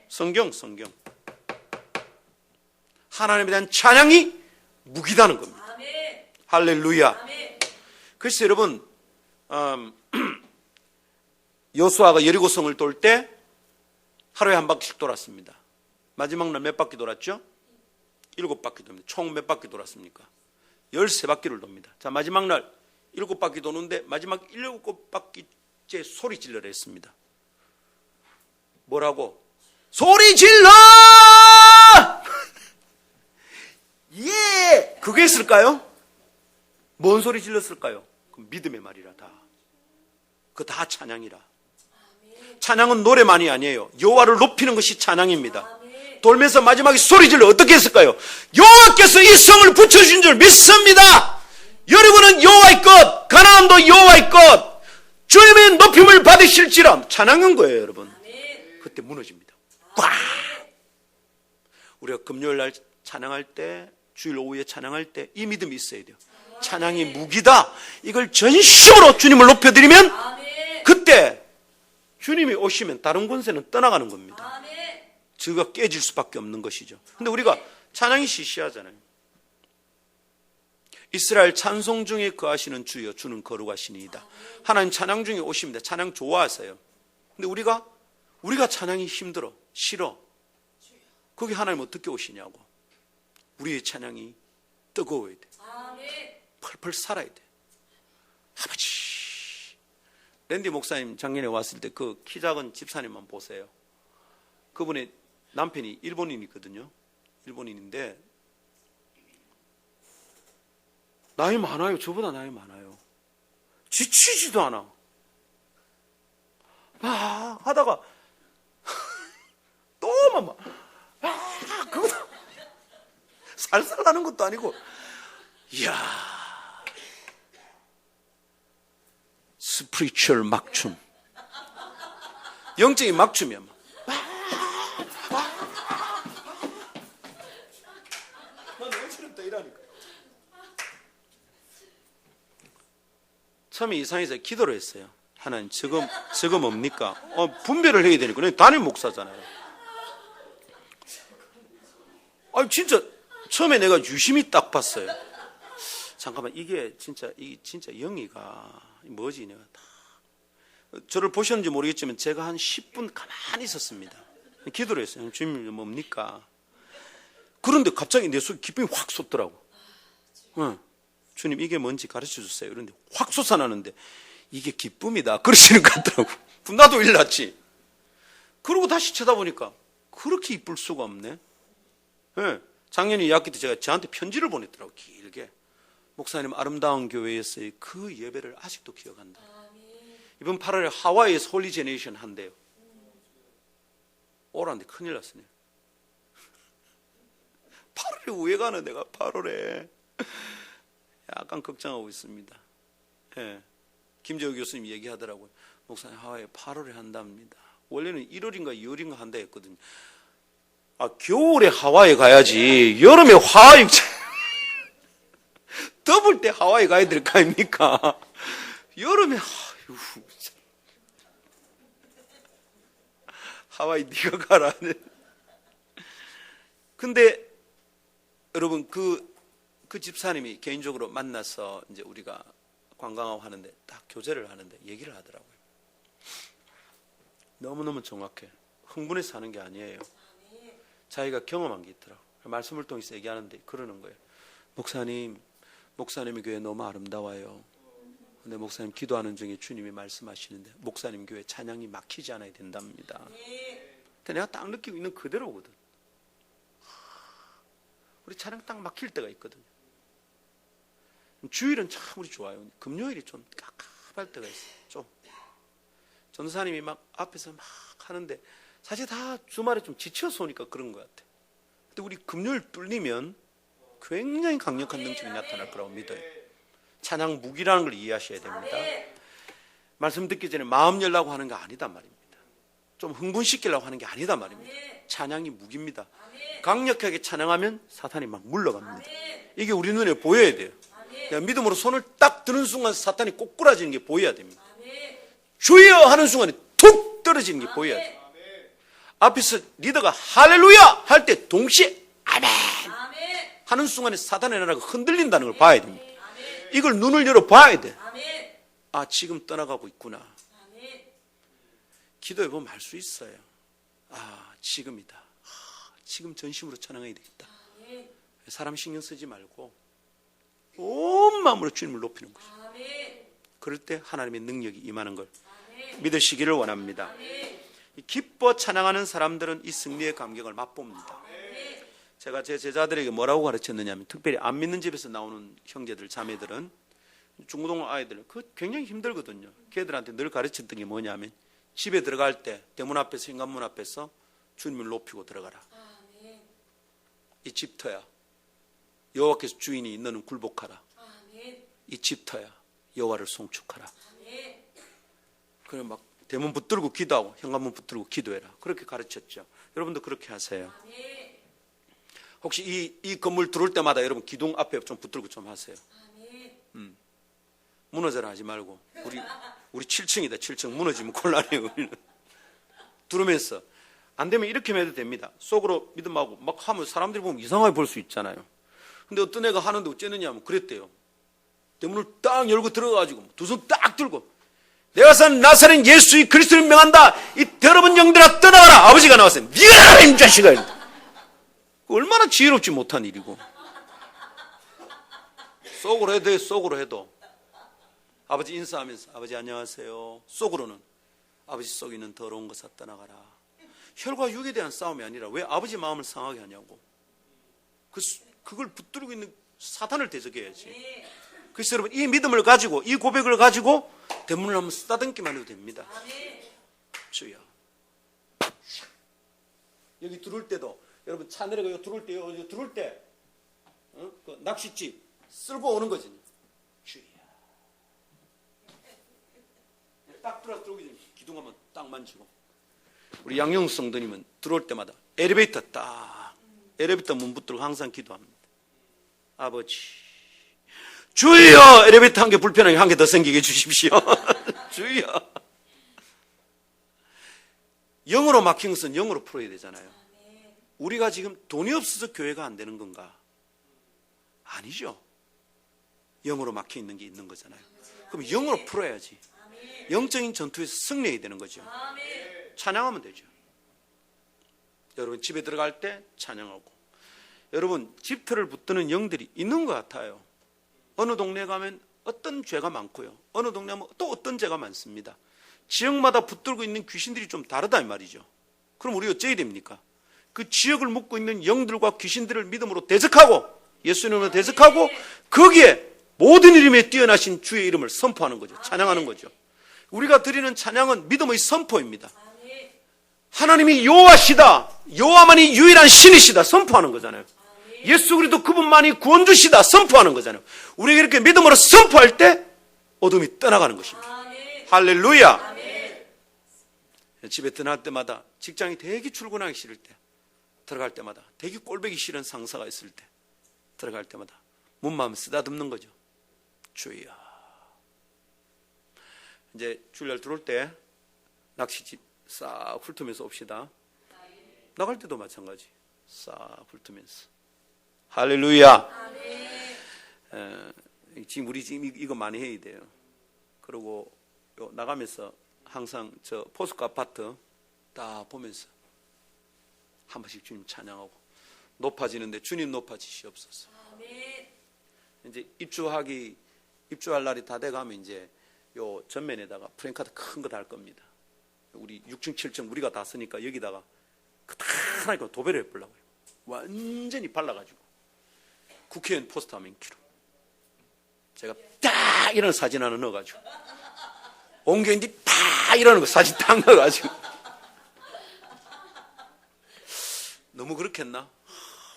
성경 하나님에 대한 찬양이 무기다는 겁니다. 할렐루야. 그래서 여러분 여수아가 여리고성을 돌 때 하루에 한 바퀴씩 돌았습니다. 마지막 날 몇 바퀴 돌았죠? 7바퀴 돕니다. 총 몇 바퀴 돌았습니까? 13바퀴를 돕니다. 자, 마지막 날 7바퀴 도는데 마지막 7바퀴째 소리 질러라 했습니다. 뭐라고? 소리 질러! 예! 그게 했을까요? 뭔 소리 질렀을까요? 그 믿음의 말이라 다. 그거 다 찬양이라. 찬양은 노래만이 아니에요. 여호와를 높이는 것이 찬양입니다. 돌면서 마지막에 소리 질러 어떻게 했을까요? 여호와께서 이 성을 붙여주신 줄 믿습니다. 여러분은 여호와의 것, 가나안도 여호와의 것, 주님의 높임을 받으실지라. 찬양한 거예요, 여러분. 그때 무너집니다. 꽉! 우리가 금요일 날 찬양할 때, 주일 오후에 찬양할 때 이 믿음이 있어야 돼요. 찬양이 무기다. 이걸 전심으로 주님을 높여드리면 그때 주님이 오시면 다른 권세는 떠나가는 겁니다. 저가 깨질 수밖에 없는 것이죠. 근데 우리가 찬양이 시시하잖아요. 이스라엘 찬송 중에 거하시는 주여 주는 거룩하시니이다. 하나님 찬양 중에 오십니다. 찬양 좋아하세요. 근데 우리가 찬양이 힘들어, 싫어. 거기 하나님 어떻게 오시냐고. 우리의 찬양이 뜨거워야 돼. 펄펄 살아야 돼. 아버지. 랜디 목사님 작년에 왔을 때 그 키 작은 집사님만 보세요. 그분의 남편이 일본인이거든요. 일본인인데 나이 많아요. 저보다 나이 많아요. 지치지도 않아. 하다가 또 그거 살살 나는 것도 아니고, 이야, 스피리추얼 막춤, 영적인 막춤이야. 처음에 이상해서 기도를 했어요. 하나님, 저거 뭡니까? 분별을 해야 되니까. 담임 목사잖아요. 진짜 처음에 내가 유심히 딱 봤어요. 잠깐만, 이게 진짜 영이가 뭐지? 내가 다 저를 보셨는지 모르겠지만 제가 한 10분 가만히 있었습니다. 기도를 했어요. 주님, 뭡니까? 그런데 갑자기 내 속에 기쁨이 확 솟더라고. 주님, 이게 뭔지 가르쳐 주세요. 그런데 확 솟아나는데 이게 기쁨이다 그러시는 것 같더라고. 나도 일났지. 그러고 다시 쳐다보니까 그렇게 이쁠 수가 없네. 작년 2학기 때 제가 저한테 편지를 보냈더라고. 길게. 목사님, 아름다운 교회에서의 그 예배를 아직도 기억한다. 이번 8월에 하와이에서 홀리 제네이션 한대요. 오라는데 큰일 났으네. 8월에 왜 가는 내가 8월에. 약간 걱정하고 있습니다. 김재호 교수님 얘기하더라고요. 목사님, 하와이에 8월에 한답니다. 원래는 1월인가 2월인가 한다 했거든요. 겨울에 하와이 가야지. 여름에 하와이 더블 때 하와이 가야 될 거 아닙니까? 여름에 하와이 네가 가라. 근데 여러분 그 집사님이 개인적으로 만나서 이제 우리가 관광하고 하는데 딱 교제를 하는데 얘기를 하더라고요. 너무너무 정확해. 흥분해서 하는 게 아니에요. 자기가 경험한 게 있더라고요. 말씀을 통해서 얘기하는데 그러는 거예요. 목사님의 교회 너무 아름다워요. 근데 목사님 기도하는 중에 주님이 말씀하시는데 목사님 교회 찬양이 막히지 않아야 된답니다. 근데 내가 딱 느끼고 있는 그대로거든. 우리 찬양 딱 막힐 때가 있거든요. 주일은 참 우리 좋아요. 금요일이 좀 깝깝할 때가 있어요. 좀 전도사님이 막 앞에서 막 하는데 사실 다 주말에 좀 지쳐서 오니까 그런 것 같아. 근데 우리 금요일 뚫리면 굉장히 강력한 능력이 나타날 거라고 믿어요. 찬양 무기라는 걸 이해하셔야 됩니다. 말씀 듣기 전에 마음 열라고 하는 거 아니다 말입니다. 좀 흥분시키려고 하는 게 아니다 말입니다. 찬양이 무기입니다. 강력하게 찬양하면 사탄이 막 물러갑니다. 이게 우리 눈에 보여야 돼요. 믿음으로 손을 딱 드는 순간 사탄이 꼬꾸라지는 게 보여야 됩니다. 주여 하는 순간에 툭 떨어지는 게 보여야 돼요. 앞에서 리더가 할렐루야 할 때 동시에 아멘 하는 순간에 사탄의 나라가 흔들린다는 걸 봐야 됩니다. 이걸 눈을 열어 봐야 돼. 지금 떠나가고 있구나. 기도해 보면 알 수 있어요. 지금이다. 지금 전심으로 찬양해야 되겠다. 사람 신경 쓰지 말고 온 마음으로 주님을 높이는 거죠. 그럴 때 하나님의 능력이 임하는 걸 믿으시기를 원합니다. 기뻐 찬양하는 사람들은 이 승리의 감격을 맛봅니다. 제가 제 제자들에게 뭐라고 가르쳤느냐 하면 특별히 안 믿는 집에서 나오는 형제들 자매들은 중고등 아이들은 굉장히 힘들거든요. 걔들한테 늘 가르쳤던 게 뭐냐면 집에 들어갈 때 대문 앞에서 현관문 앞에서 주님을 높이고 들어가라. 이 집터야 여호와께서 주인이 너는 굴복하라. 이 집터야 여호와를 송축하라. 그래 막 대문 붙들고 기도하고 현관문 붙들고 기도해라. 그렇게 가르쳤죠. 여러분도 그렇게 하세요. 혹시 이 건물 들어올 때마다 여러분 기둥 앞에 좀 붙들고 좀 하세요. 무너져라 하지 말고 우리 7층이다. 7층 무너지면 곤란해요. 우리는 들으면서 안 되면 이렇게 해도 됩니다. 속으로 믿음하고 막 하면 사람들이 보면 이상하게 볼 수 있잖아요. 근데 어떤 애가 하는데 어쩌느냐 하면 그랬대요. 대문을 딱 열고 들어가가지고 두 손 딱 들고 내가 산 나사렛 예수의 그리스도를 명한다. 이 더러운 영들아 떠나가라. 아버지가 나왔어요. 네가 나가라 이 자식아. 얼마나 지혜롭지 못한 일이고. 속으로 해도 돼. 속으로 해도 아버지 인사하면서 아버지 안녕하세요. 속으로는 아버지 속에 있는 더러운 것아 떠나가라. 혈과 육에 대한 싸움이 아니라 왜 아버지 마음을 상하게 하냐고. 그걸 붙들고 있는 사탄을 대적해야지. 그래서 여러분 이 믿음을 가지고 이 고백을 가지고 대문을 한번 쓰다듬기만 해도 됩니다. 주여. 여기 들어올 때도 여러분 차 내려가 들어올 때 그 낚싯집 쓸고 오는 거지. 주여. 딱 들어오기 전에 기둥 한번 딱 만지고. 우리 양용 성도님은 들어올 때마다 엘리베이터 문 붙들고 항상 기도합니다. 아버지 주여! 엘리베이터 한 개 불편하게 한 개 더 생기게 해주십시오. 주여! 영으로 막힌 것은 영으로 풀어야 되잖아요. 우리가 지금 돈이 없어서 교회가 안 되는 건가? 아니죠. 영으로 막혀 있는 게 있는 거잖아요. 그럼 영으로 풀어야지. 영적인 전투에서 승리해야 되는 거죠. 찬양하면 되죠. 여러분 집에 들어갈 때 찬양하고, 여러분 집터를 붙드는 영들이 있는 것 같아요. 어느 동네 가면 어떤 죄가 많고요, 어느 동네 가면 또 어떤 죄가 많습니다. 지역마다 붙들고 있는 귀신들이 좀 다르다 이 말이죠. 그럼 우리 어째야 됩니까? 그 지역을 묶고 있는 영들과 귀신들을 믿음으로 대적하고, 예수님으로 대적하고, 거기에 모든 이름에 뛰어나신 주의 이름을 선포하는 거죠. 찬양하는 거죠. 우리가 드리는 찬양은 믿음의 선포입니다. 하나님이 여호와시다, 여호와만이 유일한 신이시다 선포하는 거잖아요. 예수 그리스도 그분만이 구원주시다 선포하는 거잖아요. 우리가 이렇게 믿음으로 선포할 때 어둠이 떠나가는 것입니다. 할렐루야. 집에 떠날 때마다, 직장이 되게 출근하기 싫을 때, 들어갈 때마다, 되게 꼴보기 싫은 상사가 있을 때, 들어갈 때마다 문마음 쓰다듬는 거죠. 주여. 이제 주일날 들어올 때 낚시집 싹 훑으면서 옵시다. 나갈 때도 마찬가지. 싹 훑으면서. 할렐루야. 지금 우리 지금 이거 많이 해야 돼요. 그리고 나가면서 항상 저 포스코 아파트 딱 보면서 한 번씩 주님 찬양하고, 높아지는데 주님 높아지시옵소서. 이제 입주할 날이 다 돼가면 이제 요 전면에다가 프랭카드 큰 거 달 겁니다. 우리 6층 7층 우리가 다 쓰니까 여기다가 크다라니까 도배를 해보려고요. 완전히 발라가지고 국회의원 포스터 하면 키로 제가 딱 이런 사진 하나 넣어가지고, 옹교인들이 팍 이러는 거 사진 딱 넣어가지고. 너무 그렇겠나?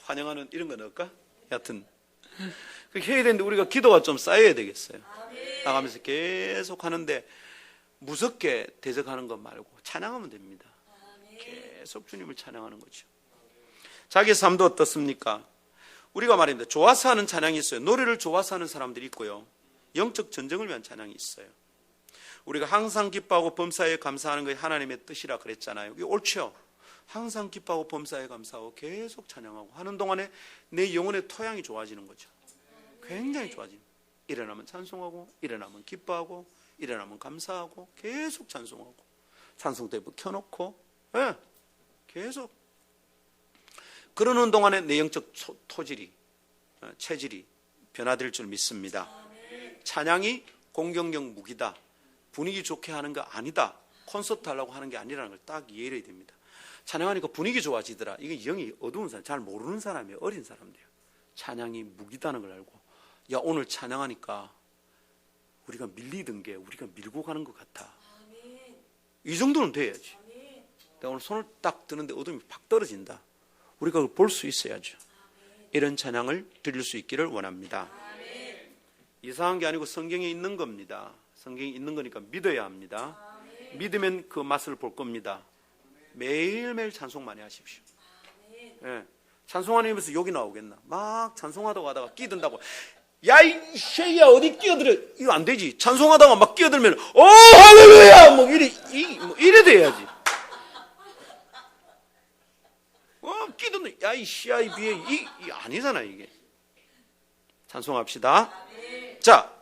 환영하는 이런 거 넣을까? 여하튼 그렇게 해야 되는데 우리가 기도가 좀 쌓여야 되겠어요. 나가면서 계속 하는데 무섭게 대적하는 것 말고 찬양하면 됩니다. 계속 주님을 찬양하는 거죠. 자기 삶도 어떻습니까? 우리가 말입니다. 좋아서 하는 찬양이 있어요. 노래를 좋아서 하는 사람들이 있고요, 영적 전쟁을 위한 찬양이 있어요. 우리가 항상 기뻐하고 범사에 감사하는 것이 하나님의 뜻이라 그랬잖아요. 이게 옳죠. 항상 기뻐하고 범사에 감사하고 계속 찬양하고 하는 동안에 내 영혼의 토양이 좋아지는 거죠. 굉장히 좋아지는. 일어나면 찬송하고, 일어나면 기뻐하고, 일어나면 감사하고, 계속 찬송하고, 찬송대부 켜놓고, 계속 그러는 동안에 내 영적 토질이, 체질이 변화될 줄 믿습니다. 찬양이 공격력 무기다, 분위기 좋게 하는 거 아니다, 콘서트 하려고 하는 게 아니라는 걸 딱 이해해야 됩니다. 찬양하니까 분위기 좋아지더라. 이게 영이 어두운 사람, 잘 모르는 사람이에요. 어린 사람들이에요. 찬양이 무기다는 걸 알고, 야 오늘 찬양하니까 우리가 밀리던 게 우리가 밀고 가는 것 같아. 이 정도는 돼야지. 내가 오늘 손을 딱 드는데 어둠이 팍 떨어진다. 우리가 볼 수 있어야죠. 이런 찬양을 드릴 수 있기를 원합니다. 이상한 게 아니고 성경에 있는 겁니다. 성경에 있는 거니까 믿어야 합니다. 믿으면 그 맛을 볼 겁니다. 매일매일 찬송 많이 하십시오. 찬송하는 입에서 욕이 나오겠나? 막 찬송하다가 가다가 끼든다고, 야 이 쉐이야 어디 끼어들어, 이거 안 되지. 찬송하다가 막 끼어들면 오 할렐루야 뭐 이래 돼야지. 끼든 야 이 씨야 이 비에 이 아니잖아 이게. 찬송합시다. 자,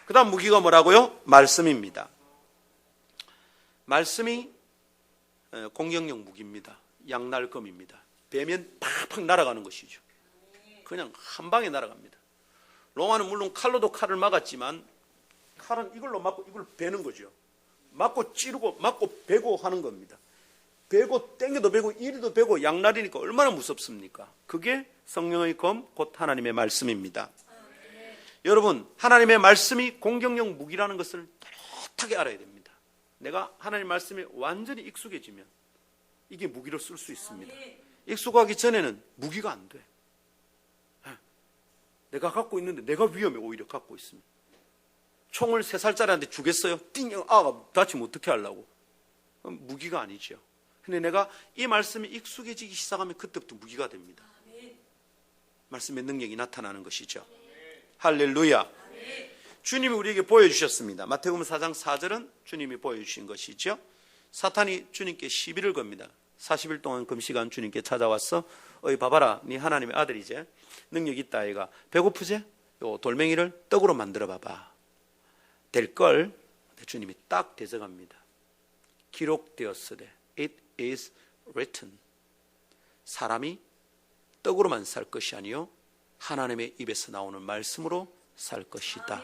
그다음 무기가 뭐라고요? 말씀입니다. 말씀이 공격력 무기입니다. 양날검입니다. 배면 팍팍 날아가는 것이죠. 그냥 한 방에 날아갑니다. 로마는 물론 칼로도 칼을 막았지만, 칼은 이걸로 맞고 이걸 베는 거죠. 맞고 찌르고 맞고 베고 하는 겁니다. 베고 땡겨도 베고 이리도 베고 양날이니까 얼마나 무섭습니까? 그게 성령의 검, 곧 하나님의 말씀입니다. 여러분, 하나님의 말씀이 공격력 무기라는 것을 뚜렷하게 알아야 됩니다. 내가 하나님 말씀에 완전히 익숙해지면 이게 무기로 쓸 수 있습니다. 익숙하기 전에는 무기가 안 돼. 내가 갖고 있는데 내가 위험해. 오히려 갖고 있으면 총을 3살짜리한테 주겠어요? 띵! 다치면 어떻게 하려고? 무기가 아니죠. 근데 내가 이 말씀에 익숙해지기 시작하면 그때부터 무기가 됩니다. 말씀의 능력이 나타나는 것이죠. 할렐루야. 주님이 우리에게 보여주셨습니다. 마태복음 4장 4절은 주님이 보여주신 것이죠. 사탄이 주님께 시비를 겁니다. 40일 동안 금시간 주님께 찾아와서 어이 봐봐라, 네 하나님의 아들이제, 능력 있다 아이가, 배고프제? 요 돌멩이를 떡으로 만들어 봐봐. 될걸. 주님이 딱 대적합니다. 기록되었으되, it is written. 사람이 떡으로만 살 것이 아니요 하나님의 입에서 나오는 말씀으로 살 것이다.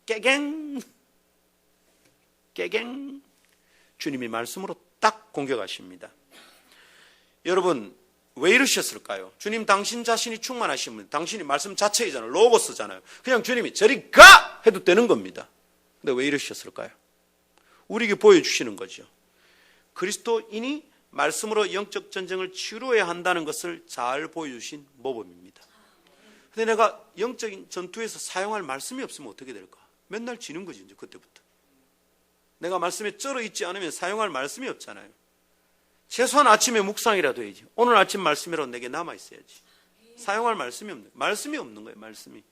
깨갱. 주님이 말씀으로 딱 공격하십니다. 여러분, 왜 이러셨을까요? 주님 당신 자신이 충만하신 분, 당신이 말씀 자체이잖아요. 로고스잖아요. 그냥 주님이 저리 가! 해도 되는 겁니다. 근데 왜 이러셨을까요? 우리에게 보여주시는 거죠. 그리스도인이 말씀으로 영적 전쟁을 치루어야 한다는 것을 잘 보여주신 모범입니다. 근데 내가 영적인 전투에서 사용할 말씀이 없으면 어떻게 될까? 맨날 지는 거지, 이제 그때부터. 내가 말씀에 쩔어 있지 않으면 사용할 말씀이 없잖아요. 최소한 아침에 묵상이라도 해야지. 오늘 아침 말씀이라도 내게 남아있어야지. 사용할 말씀이 없는 거예요. 말씀이.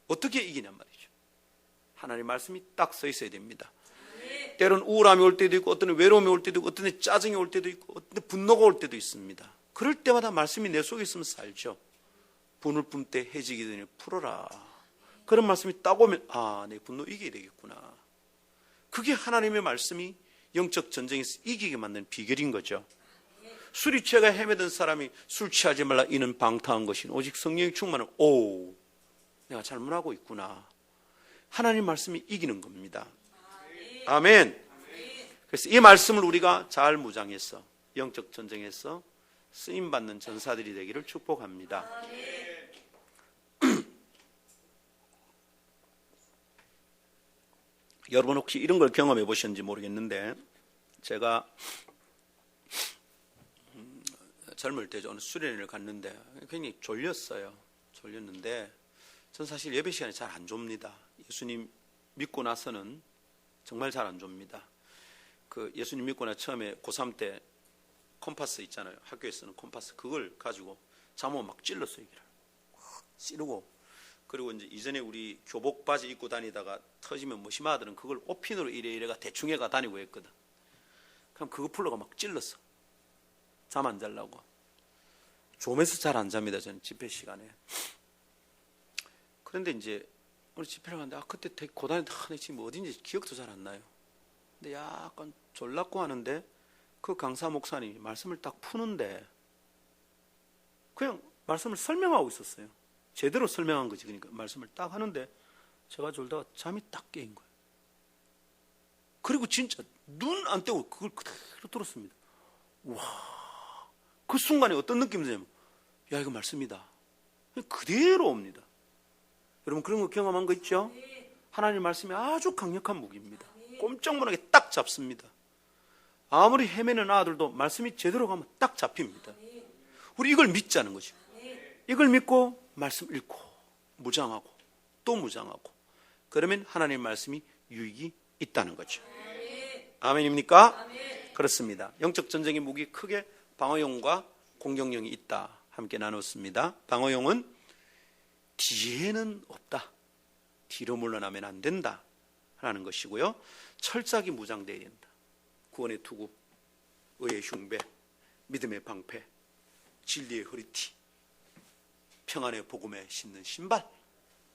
어떻게 이기냔 말이죠. 하나님 말씀이 딱 써 있어야 됩니다. 때로는 우울함이 올 때도 있고, 어떤 외로움이 올 때도 있고, 어떤 데 짜증이 올 때도 있고, 어떤 데 분노가 올 때도 있습니다. 그럴 때마다 말씀이 내 속에 있으면 살죠. 분을 뿜 때 해지기 전에 풀어라. 그런 말씀이 딱 오면 내 분노 이겨야 되겠구나. 그게 하나님의 말씀이 영적 전쟁에서 이기게 만드는 비결인 거죠. 술이 취해가 헤매던 사람이 술 취하지 말라 이는 방탕한 것이 오직 성령이 충만한 내가 잘못하고 있구나. 하나님 말씀이 이기는 겁니다. 아멘. 그래서 이 말씀을 우리가 잘 무장해서 영적 전쟁에서 쓰임받는 전사들이 되기를 축복합니다. 여러분 혹시 이런 걸 경험해 보셨는지 모르겠는데, 제가 젊을 때 어느 수련회를 갔는데 굉장히 졸렸는데 전 사실 예배 시간이 잘 안 좁니다. 예수님 믿고 나서는 정말 잘 안 좁니다. 그 예수님 믿고 나 처음에 고3 때 컴파스 있잖아요. 학교에 쓰는 컴파스, 그걸 가지고 잠옷 막 찔렀어요. 찌르고, 그리고 이제 이전에 우리 교복 바지 입고 다니다가 터지면 무심한 아들은 그걸 옷핀으로 이래가 대충 해가 다니고 했거든. 그럼 그거 풀러가 막 찔렀어. 잠 안 자려고. 좀해서 잘 안 잡니다, 저는 집회 시간에. 그런데 이제 오늘 집회를 갔는데 그때 되게 고단했다. 지금 어딘지 기억도 잘 안 나요. 근데 약간 졸랐고 하는데 그 강사 목사님이 말씀을 딱 푸는데 그냥 말씀을 설명하고 있었어요. 제대로 설명한 거지. 그러니까 말씀을 딱 하는데 제가 졸다가 잠이 딱 깨인 거예요. 그리고 진짜 눈 안 떼고 그걸 그대로 들었습니다. 와, 그 순간에 어떤 느낌이 드냐면, 야, 이거 말씀이다. 그대로 옵니다. 여러분 그런 거 경험한 거 있죠? 하나님 말씀이 아주 강력한 무기입니다. 꼼짝못하게 딱 잡습니다. 아무리 헤매는 아들도 말씀이 제대로 가면 딱 잡힙니다. 우리 이걸 믿자는 거죠. 이걸 믿고 말씀 읽고 무장하고 또 무장하고, 그러면 하나님 말씀이 유익이 있다는 거죠. 아멘입니까? 그렇습니다. 영적 전쟁의 무기 크게 방어용과 공격용이 있다. 함께 나눴습니다. 방어용은 뒤에는 없다. 뒤로 물러나면 안 된다. 라는 것이고요. 철저하게 무장되어야 된다. 구원의 투구, 의의 흉배, 믿음의 방패, 진리의 허리띠, 평안의 복음에 신는 신발.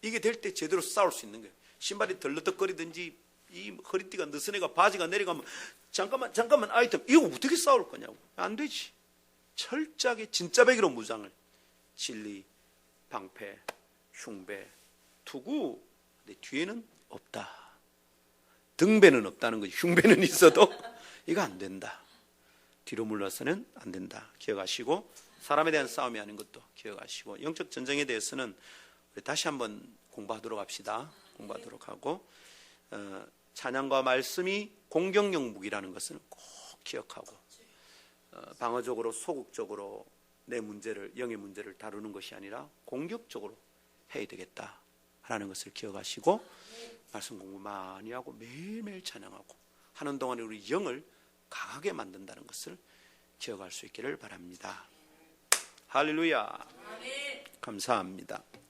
이게 될 때 제대로 싸울 수 있는 거예요. 신발이 덜러덕거리든지 이 허리띠가 느슨해가 바지가 내려가면 잠깐만 아이템 이거 어떻게 싸울 거냐고. 안 되지. 철저하게 진짜 배기로 무장을, 진리, 방패, 흉배, 투구. 근데 뒤에는 없다. 등배는 없다는 거지. 흉배는 있어도 이거 안 된다. 뒤로 물러서는 안 된다. 기억하시고, 사람에 대한 싸움이 아닌 것도 기억하시고, 영적 전쟁에 대해서는 우리 다시 한번 공부하도록 합시다. 공부하도록 하고, 찬양과 말씀이 공격용 무기라는 것은 꼭 기억하고, 방어적으로 소극적으로 내 문제를, 영의 문제를 다루는 것이 아니라 공격적으로 해야 되겠다라는 것을 기억하시고, 말씀 공부 많이 하고 매일매일 찬양하고 하는 동안에 우리 영을 강하게 만든다는 것을 기억할 수 있기를 바랍니다. 할렐루야. 감사합니다.